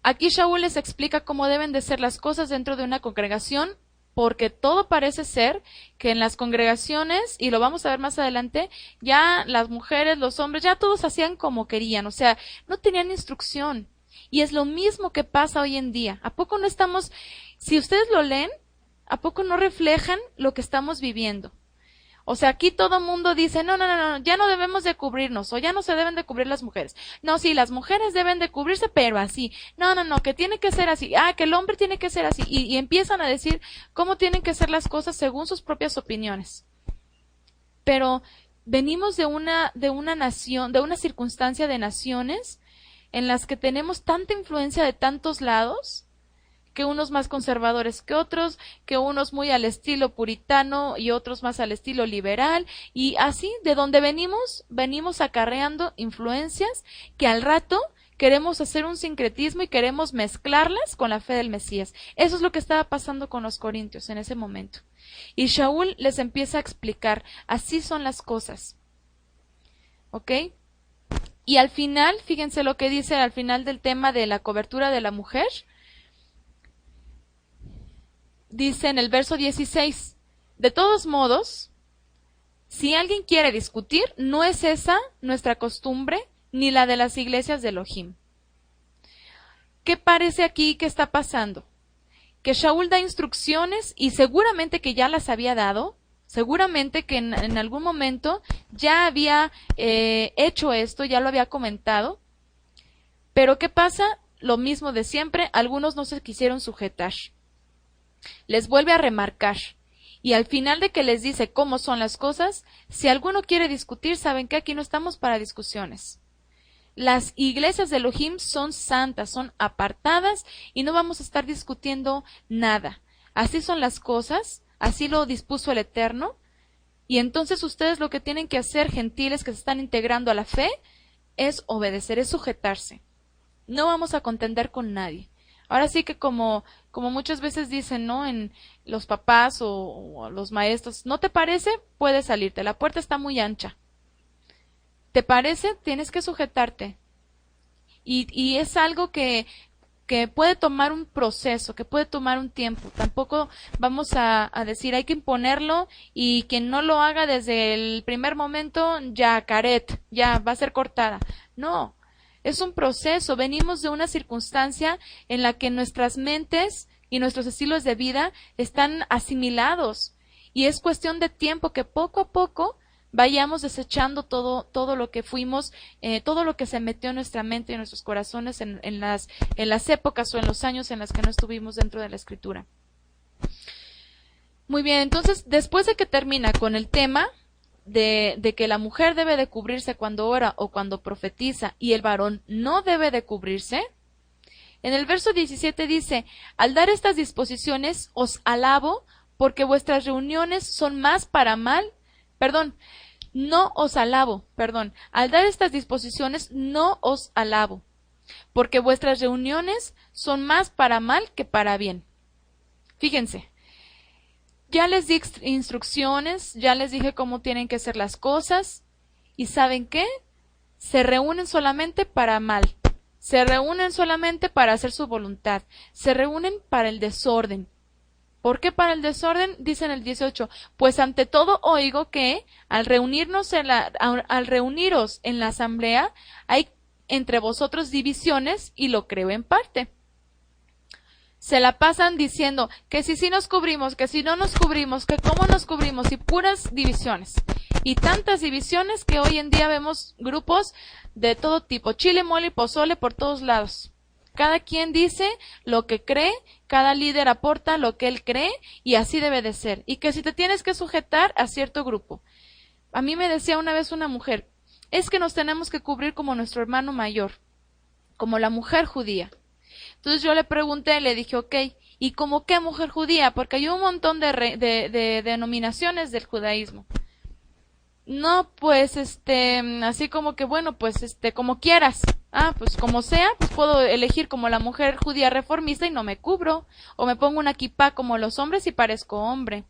[SPEAKER 1] aquí Shaul les explica cómo deben de ser las cosas dentro de una congregación, porque todo parece ser que en las congregaciones, y lo vamos a ver más adelante, ya las mujeres, los hombres, ya todos hacían como querían, o sea, no tenían instrucción. Y es lo mismo que pasa hoy en día. ¿A poco no estamos, si ustedes lo leen, a poco no reflejan lo que estamos viviendo? O sea, aquí todo mundo dice, no, ya no debemos de cubrirnos, o ya no se deben de cubrir las mujeres. No, sí, las mujeres deben de cubrirse, pero así. No, que tiene que ser así. Que el hombre tiene que ser así. Y empiezan a decir cómo tienen que ser las cosas según sus propias opiniones. Pero venimos de una nación, de una circunstancia de naciones en las que tenemos tanta influencia de tantos lados, que unos más conservadores que otros, que unos muy al estilo puritano y otros más al estilo liberal, y así, de donde venimos acarreando influencias que al rato queremos hacer un sincretismo y queremos mezclarlas con la fe del Mesías. Eso es lo que estaba pasando con los corintios en ese momento. Y Shaul les empieza a explicar, así son las cosas. ¿Ok? Y al final, fíjense lo que dice al final del tema de la cobertura de la mujer. Dice en el verso 16, de todos modos, si alguien quiere discutir, no es esa nuestra costumbre, ni la de las iglesias de Elohim. ¿Qué parece aquí que está pasando? Que Shaul da instrucciones, y seguramente que ya las había dado, seguramente que en algún momento ya había hecho esto, ya lo había comentado, pero ¿qué pasa? Lo mismo de siempre, algunos no se quisieron sujetar. Les vuelve a remarcar, y al final de que les dice cómo son las cosas, si alguno quiere discutir, saben que aquí no estamos para discusiones. Las iglesias de Elohim son santas, son apartadas, y no vamos a estar discutiendo nada. Así son las cosas, así lo dispuso el Eterno, y entonces ustedes lo que tienen que hacer, gentiles que se están integrando a la fe, es obedecer, es sujetarse. No vamos a contender con nadie. Ahora sí que como muchas veces dicen, ¿no? En los papás o los maestros, ¿no te parece? Puedes salirte, la puerta está muy ancha. ¿Te parece? Tienes que sujetarte. Y es algo que puede tomar un proceso, que puede tomar un tiempo. Tampoco vamos a decir hay que imponerlo, y quien no lo haga desde el primer momento, ya caret, ya va a ser cortada. No. Es un proceso, venimos de una circunstancia en la que nuestras mentes y nuestros estilos de vida están asimilados, y es cuestión de tiempo que poco a poco vayamos desechando todo lo que fuimos, todo lo que se metió en nuestra mente y en nuestros corazones en las épocas o en los años en las que no estuvimos dentro de la Escritura. Muy bien, entonces después de que termina con el tema de que la mujer debe de cubrirse cuando ora o cuando profetiza, y el varón no debe de cubrirse, en el verso 17 dice, al dar estas disposiciones os alabo, porque vuestras reuniones son más para mal, al dar estas disposiciones no os alabo, porque vuestras reuniones son más para mal que para bien. Fíjense, ya les di instrucciones, ya les dije cómo tienen que ser las cosas, y ¿saben qué? Se reúnen solamente para mal, se reúnen solamente para hacer su voluntad, se reúnen para el desorden. ¿Por qué para el desorden? Dice en el 18, pues ante todo oigo que al reuniros en la asamblea hay entre vosotros divisiones, y lo creo en parte. Se la pasan diciendo que si nos cubrimos, que si no nos cubrimos, que cómo nos cubrimos, y puras divisiones. Y tantas divisiones que hoy en día vemos grupos de todo tipo, chile, mole y pozole por todos lados. Cada quien dice lo que cree, cada líder aporta lo que él cree y así debe de ser. Y que si te tienes que sujetar a cierto grupo. A mí me decía una vez una mujer, es que nos tenemos que cubrir como nuestro hermano mayor, como la mujer judía. Entonces yo le pregunté, le dije, ok, ¿y como qué mujer judía? Porque hay un montón de denominaciones del judaísmo. No, pues, así como que, bueno, pues, como quieras. Ah, pues como sea, pues puedo elegir como la mujer judía reformista y no me cubro. O me pongo una kipá como los hombres y parezco hombre.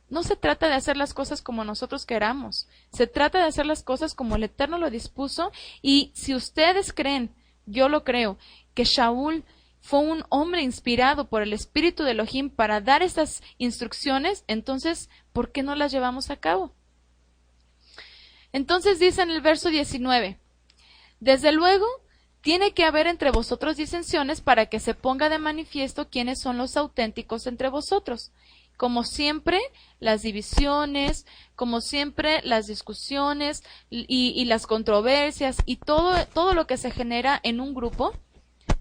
[SPEAKER 1] No se trata de hacer las cosas como nosotros queramos. Se trata de hacer las cosas como el Eterno lo dispuso. Y si ustedes creen, yo lo creo, que Shaul fue un hombre inspirado por el Espíritu de Elohim para dar estas instrucciones, entonces, ¿por qué no las llevamos a cabo? Entonces dice en el verso 19, desde luego, tiene que haber entre vosotros disensiones para que se ponga de manifiesto quiénes son los auténticos entre vosotros. Como siempre, las divisiones, como siempre, las discusiones y las controversias y todo lo que se genera en un grupo,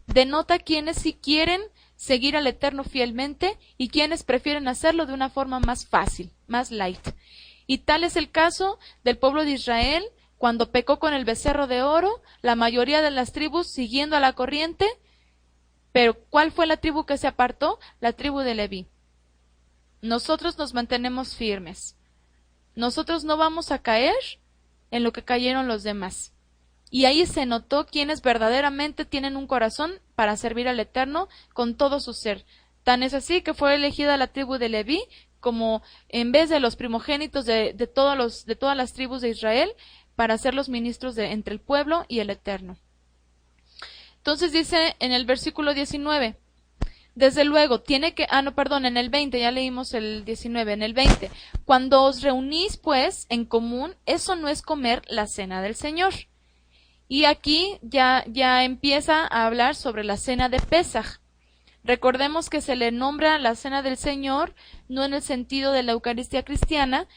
[SPEAKER 1] denota quienes sí quieren seguir al Eterno fielmente y quienes prefieren hacerlo de una forma más fácil, más light. Y tal es el caso del pueblo de Israel, cuando pecó con el becerro de oro, la mayoría de las tribus siguiendo a la corriente, pero ¿cuál fue la tribu que se apartó? La tribu de Leví. Nosotros nos mantenemos firmes. Nosotros no vamos a caer en lo que cayeron los demás. Y ahí se notó quienes verdaderamente tienen un corazón para servir al Eterno con todo su ser. Tan es así que fue elegida la tribu de Leví como en vez de los primogénitos de todas las tribus de Israel, para ser los ministros entre el pueblo y el Eterno. Entonces dice en el versículo 19, desde luego, en el 20, ya leímos el 19, en el 20, cuando os reunís pues en común, eso no es comer la cena del Señor. Y aquí ya empieza a hablar sobre la cena de Pesaj. Recordemos que se le nombra la cena del Señor, no en el sentido de la Eucaristía cristiana,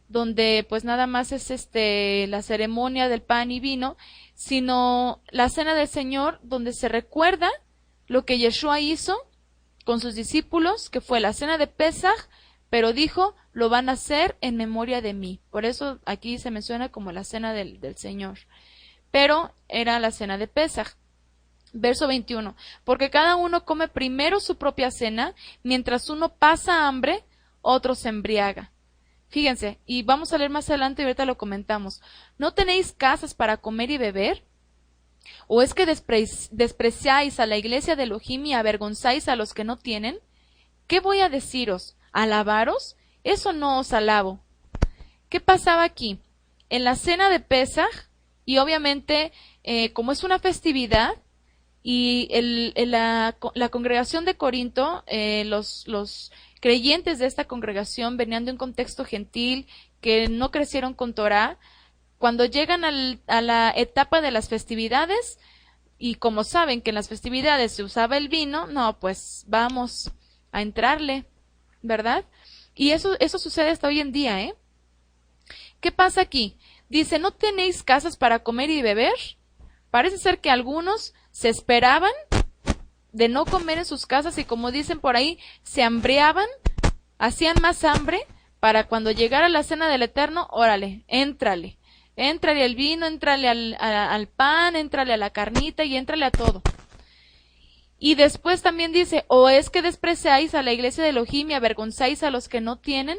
[SPEAKER 1] donde pues nada más es la ceremonia del pan y vino, sino la cena del Señor, donde se recuerda lo que Yeshua hizo con sus discípulos, que fue la cena de Pesaj, pero dijo, lo van a hacer en memoria de mí. Por eso aquí se menciona como la cena del Señor. Pero era la cena de Pesaj. Verso 21. Porque cada uno come primero su propia cena, mientras uno pasa hambre, otro se embriaga. Fíjense, y vamos a leer más adelante y ahorita lo comentamos. ¿No tenéis casas para comer y beber? ¿O es que despreciáis a la iglesia de Elohim y avergonzáis a los que no tienen? ¿Qué voy a deciros? ¿Alabaros? Eso no os alabo. ¿Qué pasaba aquí? En la cena de Pesaj, y obviamente como es una festividad, y la congregación de Corinto, los creyentes de esta congregación venían de un contexto gentil, que no crecieron con Torah. Cuando llegan a la etapa de las festividades, y como saben que en las festividades se usaba el vino, no, pues vamos a entrarle, ¿verdad? Y eso sucede hasta hoy en día, ¿eh? ¿Qué pasa aquí? Dice, ¿no tenéis casas para comer y beber? Parece ser que algunos se esperaban de no comer en sus casas y, como dicen por ahí, se hambriaban, hacían más hambre para cuando llegara la cena del Eterno, órale, éntrale al vino, éntrale al pan, éntrale a la carnita y éntrale a todo. Y después también dice, ¿o es que despreciáis a la iglesia de Elohim y avergonzáis a los que no tienen?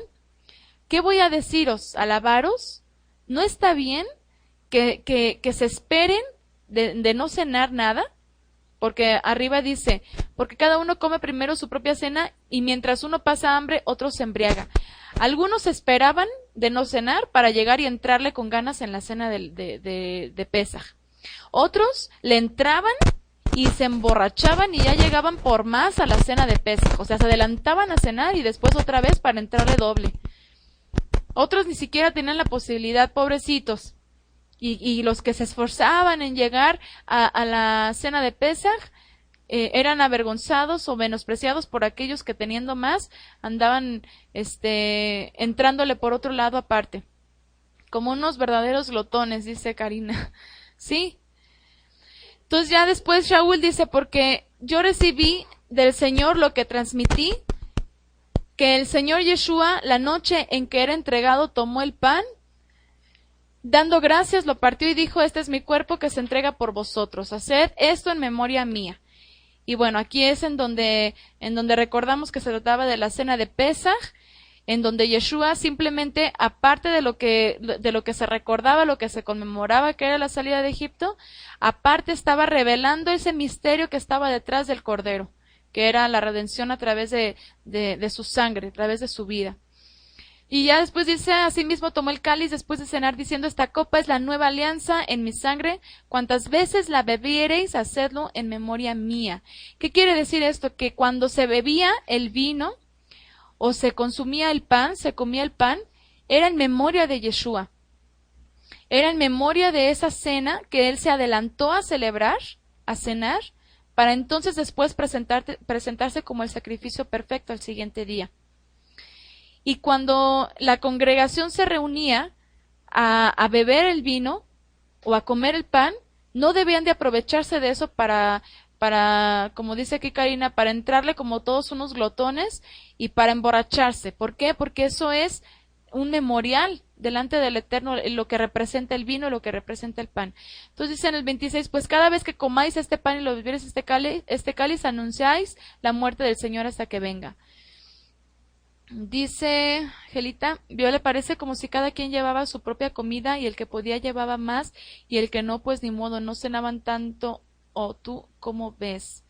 [SPEAKER 1] ¿Qué voy a deciros? ¿Alabaros? ¿No está bien que se esperen de no cenar nada? Porque arriba dice, porque cada uno come primero su propia cena y mientras uno pasa hambre, otro se embriaga. Algunos esperaban de no cenar para llegar y entrarle con ganas en la cena de Pesaj. Otros le entraban y se emborrachaban y ya llegaban por más a la cena de Pesaj. O sea, se adelantaban a cenar y después otra vez para entrarle doble. Otros ni siquiera tenían la posibilidad, pobrecitos. Y los que se esforzaban en llegar a la cena de Pesaj eran avergonzados o menospreciados por aquellos que, teniendo más, andaban entrándole por otro lado aparte. como unos verdaderos glotones, dice Karina. Sí. Entonces ya después Shaul dice, porque yo recibí del Señor lo que transmití, que el Señor Yeshua, la noche en que era entregado, tomó el pan, dando gracias, lo partió y dijo, este es mi cuerpo que se entrega por vosotros, haced esto en memoria mía. Y bueno, aquí es en donde recordamos que se trataba de la cena de Pesaj, en donde Yeshua simplemente, aparte de lo que se recordaba, lo que se conmemoraba, que era la salida de Egipto, aparte estaba revelando ese misterio que estaba detrás del Cordero, que era la redención a través de su sangre, a través de su vida. Y ya después dice, asimismo tomó el cáliz después de cenar, diciendo, esta copa es la nueva alianza en mi sangre, cuantas veces la bebiereis, hacedlo en memoria mía. ¿Qué quiere decir esto? Que cuando se bebía el vino, o se consumía el pan, se comía el pan, era en memoria de Yeshua. Era en memoria de esa cena que él se adelantó a celebrar, a cenar, para entonces después presentarse como el sacrificio perfecto al siguiente día. Y cuando la congregación se reunía a beber el vino o a comer el pan, no debían de aprovecharse de eso para, como dice aquí Karina, para entrarle como todos unos glotones y para emborracharse. ¿Por qué? Porque eso es un memorial delante del Eterno, lo que representa el vino y lo que representa el pan. Entonces dice en el 26, pues cada vez que comáis este pan y lo bebiereis este cáliz, anunciáis la muerte del Señor hasta que venga. Dice Gelita, Vio le parece como si cada quien llevaba su propia comida y el que podía llevaba más y el que no, pues ni modo, no cenaban tanto. ¿O tú cómo ves?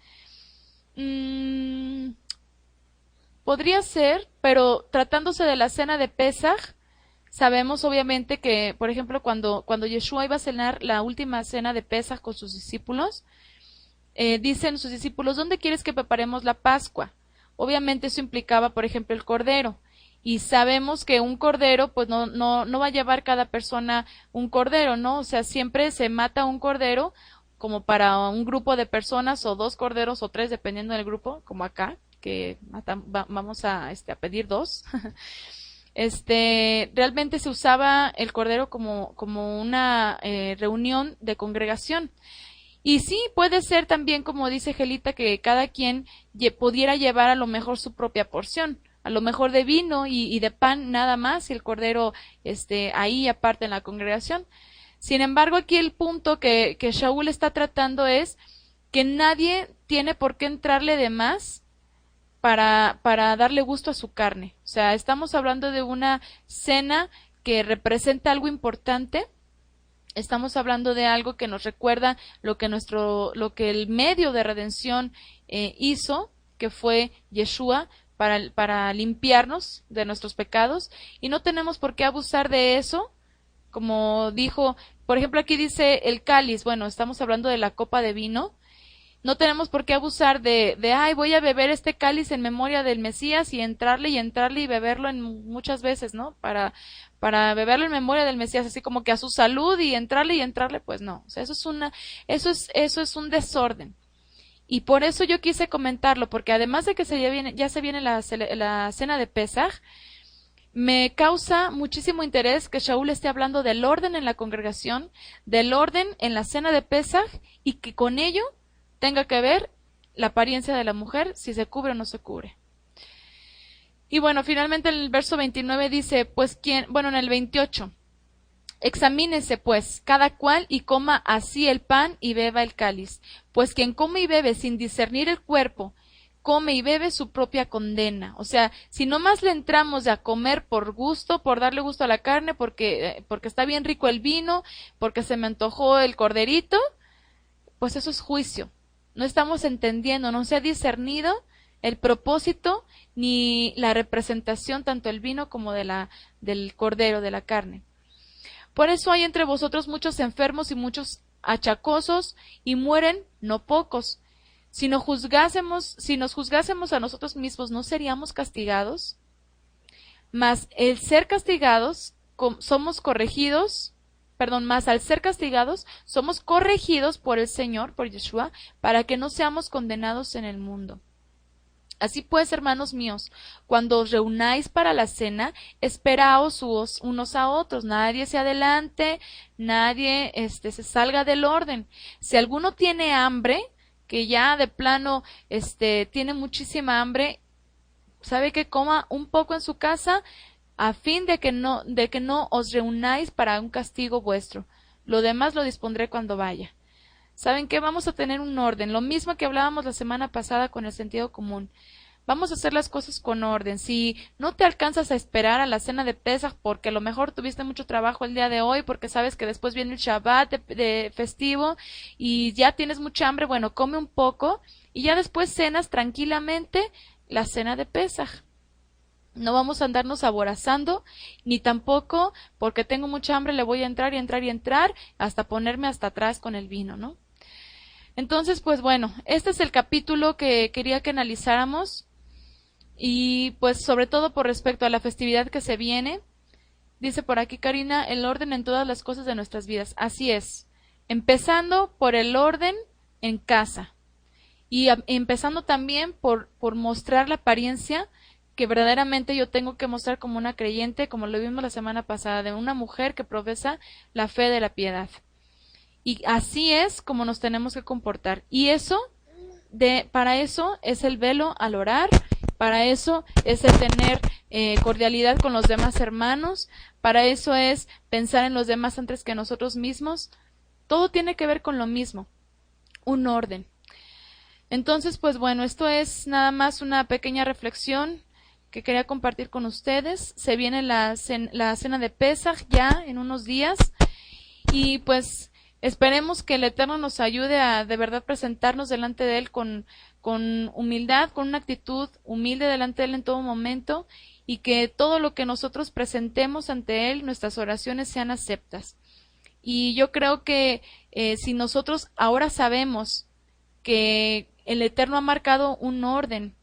[SPEAKER 1] Podría ser, pero tratándose de la cena de Pesaj, sabemos obviamente que, por ejemplo, cuando Yeshua iba a cenar la última cena de Pesaj con sus discípulos, dicen sus discípulos, ¿dónde quieres que preparemos la Pascua? Obviamente eso implicaba, por ejemplo, el cordero. Y sabemos que un cordero, pues no va a llevar cada persona un cordero, ¿no? O sea, siempre se mata un cordero como para un grupo de personas, o 2 corderos o 3, dependiendo del grupo, como acá, que vamos a pedir 2. Realmente se usaba el cordero como una reunión de congregación. Y sí, puede ser también, como dice Gelita, que cada quien pudiera llevar a lo mejor su propia porción, a lo mejor de vino y de pan nada más, y el cordero ahí aparte en la congregación. Sin embargo, aquí el punto que Shaul está tratando es que nadie tiene por qué entrarle de más para darle gusto a su carne. O sea, estamos hablando de una cena que representa algo importante. Estamos hablando de algo que nos recuerda lo que el medio de redención hizo, que fue Yeshua, para limpiarnos de nuestros pecados, y no tenemos por qué abusar de eso, como dijo, por ejemplo, aquí dice el cáliz, bueno, estamos hablando de la copa de vino. No tenemos por qué abusar de voy a beber este cáliz en memoria del Mesías y entrarle y beberlo muchas veces, ¿no? Para beberlo en memoria del Mesías, así como que a su salud y entrarle, pues no. O sea, eso es un desorden. Y por eso yo quise comentarlo, porque además de que ya se viene la cena de Pesaj, me causa muchísimo interés que Shaul esté hablando del orden en la congregación, del orden en la cena de Pesaj, y que con ello tenga que ver la apariencia de la mujer, si se cubre o no se cubre. Y bueno, finalmente en el verso 29 dice, en el 28, examínese pues cada cual y coma así el pan y beba el cáliz, pues quien come y bebe sin discernir el cuerpo, come y bebe su propia condena. O sea, si nomás le entramos a comer por gusto, por darle gusto a la carne, porque está bien rico el vino, porque se me antojó el corderito, pues eso es juicio. No estamos entendiendo, no se ha discernido el propósito ni la representación, tanto el vino como del cordero, de la carne. Por eso hay entre vosotros muchos enfermos y muchos achacosos, y mueren no pocos. Si nos juzgásemos a nosotros mismos, ¿no seríamos castigados? Mas al ser castigados, somos corregidos por el Señor, por Yeshua, para que no seamos condenados en el mundo. Así pues, hermanos míos, cuando os reunáis para la cena, esperaos unos a otros, nadie se adelante, nadie se salga del orden. Si alguno tiene hambre, que ya de plano tiene muchísima hambre, sabe que coma un poco en su casa, a fin de que no os reunáis para un castigo vuestro. Lo demás lo dispondré cuando vaya. ¿Saben qué? Vamos a tener un orden, lo mismo que hablábamos la semana pasada con el sentido común. Vamos a hacer las cosas con orden. Si no te alcanzas a esperar a la cena de Pesaj porque a lo mejor tuviste mucho trabajo el día de hoy, porque sabes que después viene el Shabbat de festivo y ya tienes mucha hambre, bueno, come un poco y ya después cenas tranquilamente la cena de Pesaj. No vamos a andarnos aborazando, ni tampoco porque tengo mucha hambre le voy a entrar y entrar y entrar hasta ponerme hasta atrás con el vino, ¿no? Entonces, pues bueno, este es el capítulo que quería que analizáramos y pues sobre todo por respecto a la festividad que se viene. Dice por aquí Karina, el orden en todas las cosas de nuestras vidas. Así es, empezando por el orden en casa y empezando también por mostrar la apariencia que verdaderamente yo tengo que mostrar como una creyente, como lo vimos la semana pasada, de una mujer que profesa la fe de la piedad. Y así es como nos tenemos que comportar. Y para eso es el velo al orar, para eso es el tener cordialidad con los demás hermanos, para eso es pensar en los demás antes que nosotros mismos. Todo tiene que ver con lo mismo, un orden. Entonces, pues bueno, esto es nada más una pequeña reflexión que quería compartir con ustedes. Se viene la cena de Pesaj ya en unos días y pues esperemos que el Eterno nos ayude a de verdad presentarnos delante de Él con humildad, con una actitud humilde delante de Él en todo momento y que todo lo que nosotros presentemos ante Él, nuestras oraciones sean aceptas. Y yo creo que si nosotros ahora sabemos que el Eterno ha marcado un orden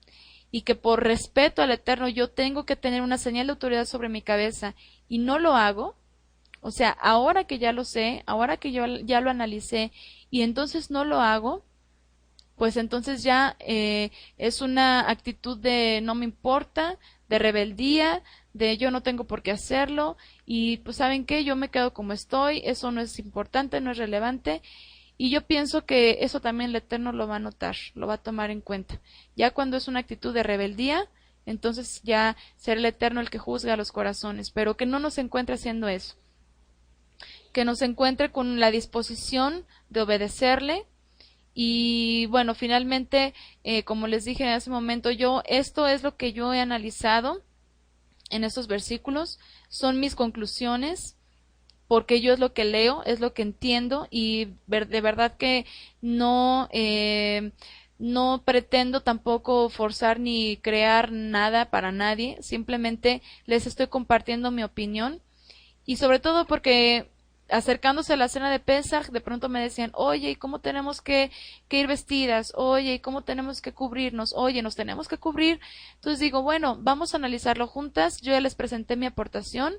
[SPEAKER 1] y que por respeto al Eterno yo tengo que tener una señal de autoridad sobre mi cabeza y no lo hago, o sea, ahora que ya lo sé, ahora que yo ya lo analicé y entonces no lo hago, pues entonces ya es una actitud de no me importa, de rebeldía, de yo no tengo por qué hacerlo y pues ¿saben qué? Yo me quedo como estoy, eso no es importante, no es relevante y yo pienso que eso también el Eterno lo va a notar, lo va a tomar en cuenta. Ya cuando es una actitud de rebeldía, entonces ya será el Eterno el que juzga los corazones, pero que no nos encuentre haciendo eso. Que nos encuentre con la disposición de obedecerle y bueno, finalmente, como les dije en ese momento, esto es lo que yo he analizado en estos versículos, son mis conclusiones, porque yo es lo que leo, es lo que entiendo y de verdad que no pretendo tampoco forzar ni crear nada para nadie, simplemente les estoy compartiendo mi opinión y sobre todo porque acercándose a la cena de Pesaj, de pronto me decían, oye, ¿y cómo tenemos que ir vestidas? Oye, ¿y cómo tenemos que cubrirnos? Oye, ¿nos tenemos que cubrir? Entonces digo, bueno, vamos a analizarlo juntas. Yo ya les presenté mi aportación.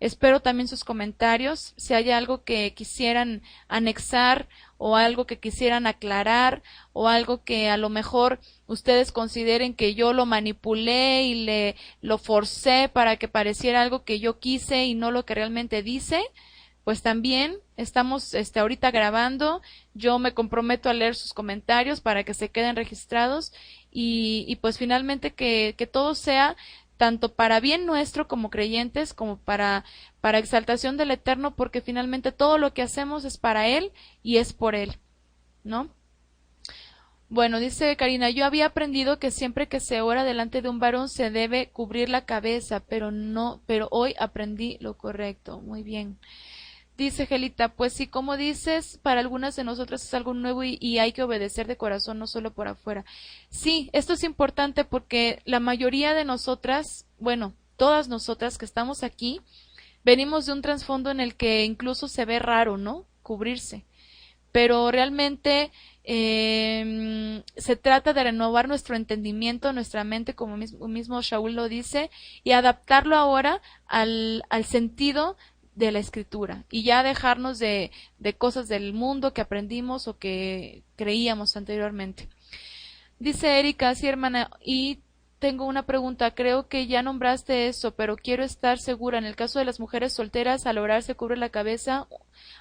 [SPEAKER 1] Espero también sus comentarios, si hay algo que quisieran anexar o algo que quisieran aclarar o algo que a lo mejor ustedes consideren que yo lo manipulé y lo forcé para que pareciera algo que yo quise y no lo que realmente dice. Pues también estamos ahorita grabando, yo me comprometo a leer sus comentarios para que se queden registrados y pues finalmente que todo sea tanto para bien nuestro como creyentes como para exaltación del Eterno porque finalmente todo lo que hacemos es para Él y es por Él, ¿no? Bueno, dice Karina, yo había aprendido que siempre que se ora delante de un varón se debe cubrir la cabeza, pero hoy aprendí lo correcto. Muy bien. Dice Gelita, pues sí, como dices, para algunas de nosotras es algo nuevo y hay que obedecer de corazón, no solo por afuera. Sí, esto es importante porque la mayoría de nosotras, bueno, todas nosotras que estamos aquí, venimos de un trasfondo en el que incluso se ve raro, ¿no? Cubrirse. Pero realmente se trata de renovar nuestro entendimiento, nuestra mente, como mismo Shaul lo dice, y adaptarlo ahora al sentido de la escritura y ya dejarnos de cosas del mundo que aprendimos o que creíamos anteriormente. Dice Erika, sí, hermana, y tengo una pregunta. Creo que ya nombraste eso, pero quiero estar segura. En el caso de las mujeres solteras, al orar se cubre la cabeza,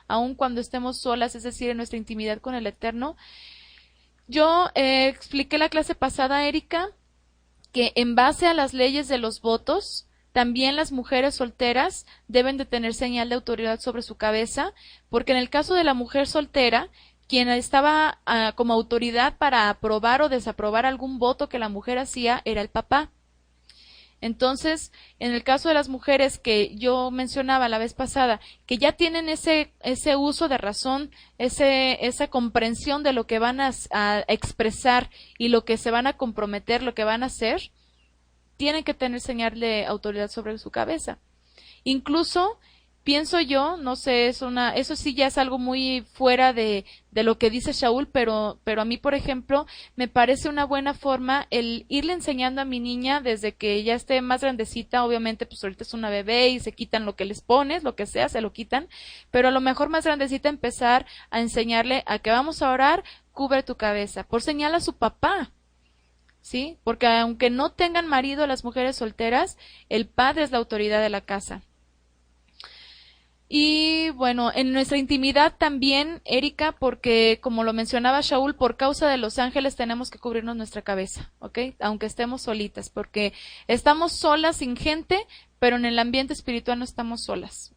[SPEAKER 1] aun cuando estemos solas, es decir, en nuestra intimidad con el Eterno. Yo expliqué la clase pasada, Erika, que en base a las leyes de los votos, también las mujeres solteras deben de tener señal de autoridad sobre su cabeza, porque en el caso de la mujer soltera, quien estaba como autoridad para aprobar o desaprobar algún voto que la mujer hacía era el papá. Entonces, en el caso de las mujeres que yo mencionaba la vez pasada, que ya tienen ese uso de razón, esa comprensión de lo que van a expresar y lo que se van a comprometer, lo que van a hacer, tienen que tener señal de autoridad sobre su cabeza. Incluso pienso yo, no sé, eso sí ya es algo muy fuera de lo que dice Shaul, pero a mí, por ejemplo, me parece una buena forma el irle enseñando a mi niña desde que ya esté más grandecita. Obviamente, pues ahorita es una bebé y se quitan lo que les pones, lo que sea, se lo quitan, pero a lo mejor más grandecita empezar a enseñarle a que vamos a orar, cubre tu cabeza, por señal a su papá. ¿Sí? Porque aunque no tengan marido las mujeres solteras, el padre es la autoridad de la casa. Y bueno, en nuestra intimidad también, Erika, porque como lo mencionaba Shaul, por causa de los ángeles tenemos que cubrirnos nuestra cabeza, ¿ok? Aunque estemos solitas, porque estamos solas sin gente, pero en el ambiente espiritual no estamos solas.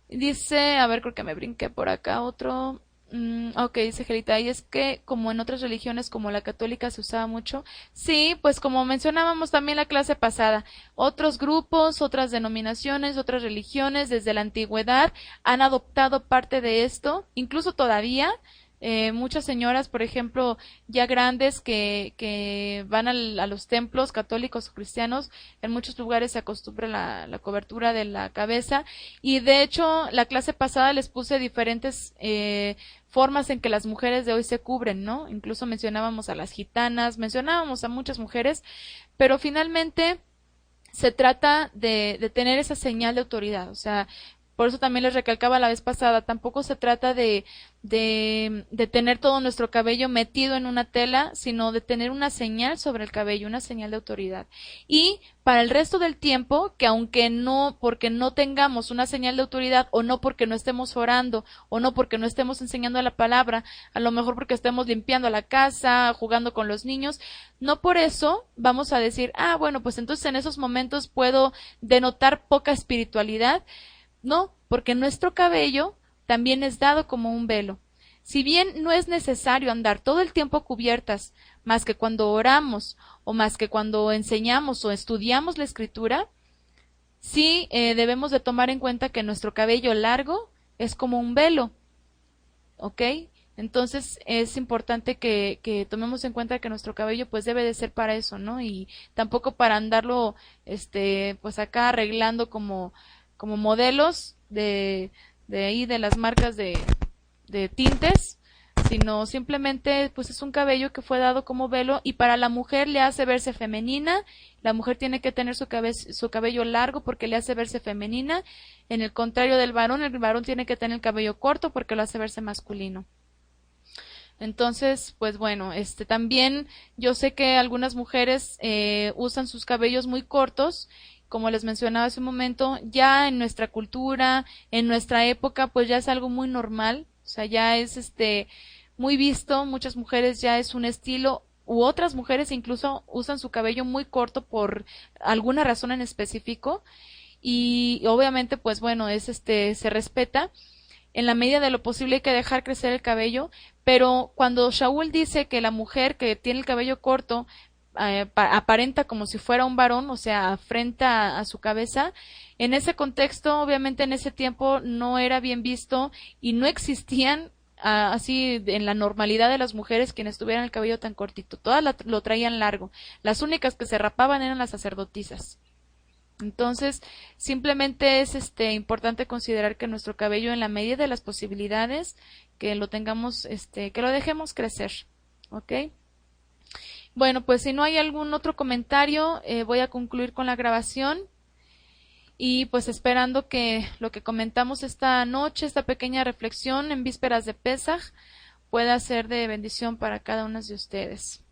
[SPEAKER 1] Dice, a ver, creo que me brinqué por acá otro. Ok, dice Gelita, y es que como en otras religiones como la católica se usaba mucho, sí, pues como mencionábamos también la clase pasada, otros grupos, otras denominaciones, otras religiones desde la antigüedad han adoptado parte de esto, incluso todavía. Muchas señoras, por ejemplo, ya grandes que van a los templos católicos o cristianos, en muchos lugares se acostumbra la cobertura de la cabeza y de hecho la clase pasada les puse diferentes formas en que las mujeres de hoy se cubren, ¿no? Incluso mencionábamos a las gitanas, mencionábamos a muchas mujeres, pero finalmente se trata de tener esa señal de autoridad, o sea, por eso también les recalcaba la vez pasada, tampoco se trata de tener todo nuestro cabello metido en una tela, sino de tener una señal sobre el cabello, una señal de autoridad. Y para el resto del tiempo, que aunque no, porque no tengamos una señal de autoridad, o no porque no estemos orando, o no porque no estemos enseñando la palabra, a lo mejor porque estemos limpiando la casa, jugando con los niños, no por eso vamos a decir, bueno, pues entonces en esos momentos puedo denotar poca espiritualidad. No, porque nuestro cabello también es dado como un velo. Si bien no es necesario andar todo el tiempo cubiertas, más que cuando oramos o más que cuando enseñamos o estudiamos la escritura, sí debemos de tomar en cuenta que nuestro cabello largo es como un velo, ¿ok? Entonces es importante que tomemos en cuenta que nuestro cabello pues debe de ser para eso, ¿no? Y tampoco para andarlo pues acá arreglando como modelos de ahí de las marcas de tintes, sino simplemente pues es un cabello que fue dado como velo y para la mujer le hace verse femenina. La mujer tiene que tener su cabello largo porque le hace verse femenina, en el contrario del varón, el varón tiene que tener el cabello corto porque lo hace verse masculino. Entonces, pues bueno, también yo sé que algunas mujeres usan sus cabellos muy cortos, como les mencionaba hace un momento, ya en nuestra cultura, en nuestra época, pues ya es algo muy normal, o sea, ya es muy visto, muchas mujeres ya es un estilo, u otras mujeres incluso usan su cabello muy corto por alguna razón en específico, y obviamente, pues bueno, se respeta. En la medida de lo posible hay que dejar crecer el cabello, pero cuando Shaul dice que la mujer que tiene el cabello corto aparenta como si fuera un varón, o sea, afrenta a su cabeza, en ese contexto, obviamente en ese tiempo no era bien visto y no existían así en la normalidad de las mujeres quienes tuvieran el cabello tan cortito, todas lo traían largo, las únicas que se rapaban eran las sacerdotisas. Entonces, simplemente es importante considerar que nuestro cabello en la medida de las posibilidades que lo tengamos que lo dejemos crecer, ¿ok? Bueno, pues si no hay algún otro comentario, voy a concluir con la grabación y pues esperando que lo que comentamos esta noche, esta pequeña reflexión en vísperas de Pesaj, pueda ser de bendición para cada uno de ustedes.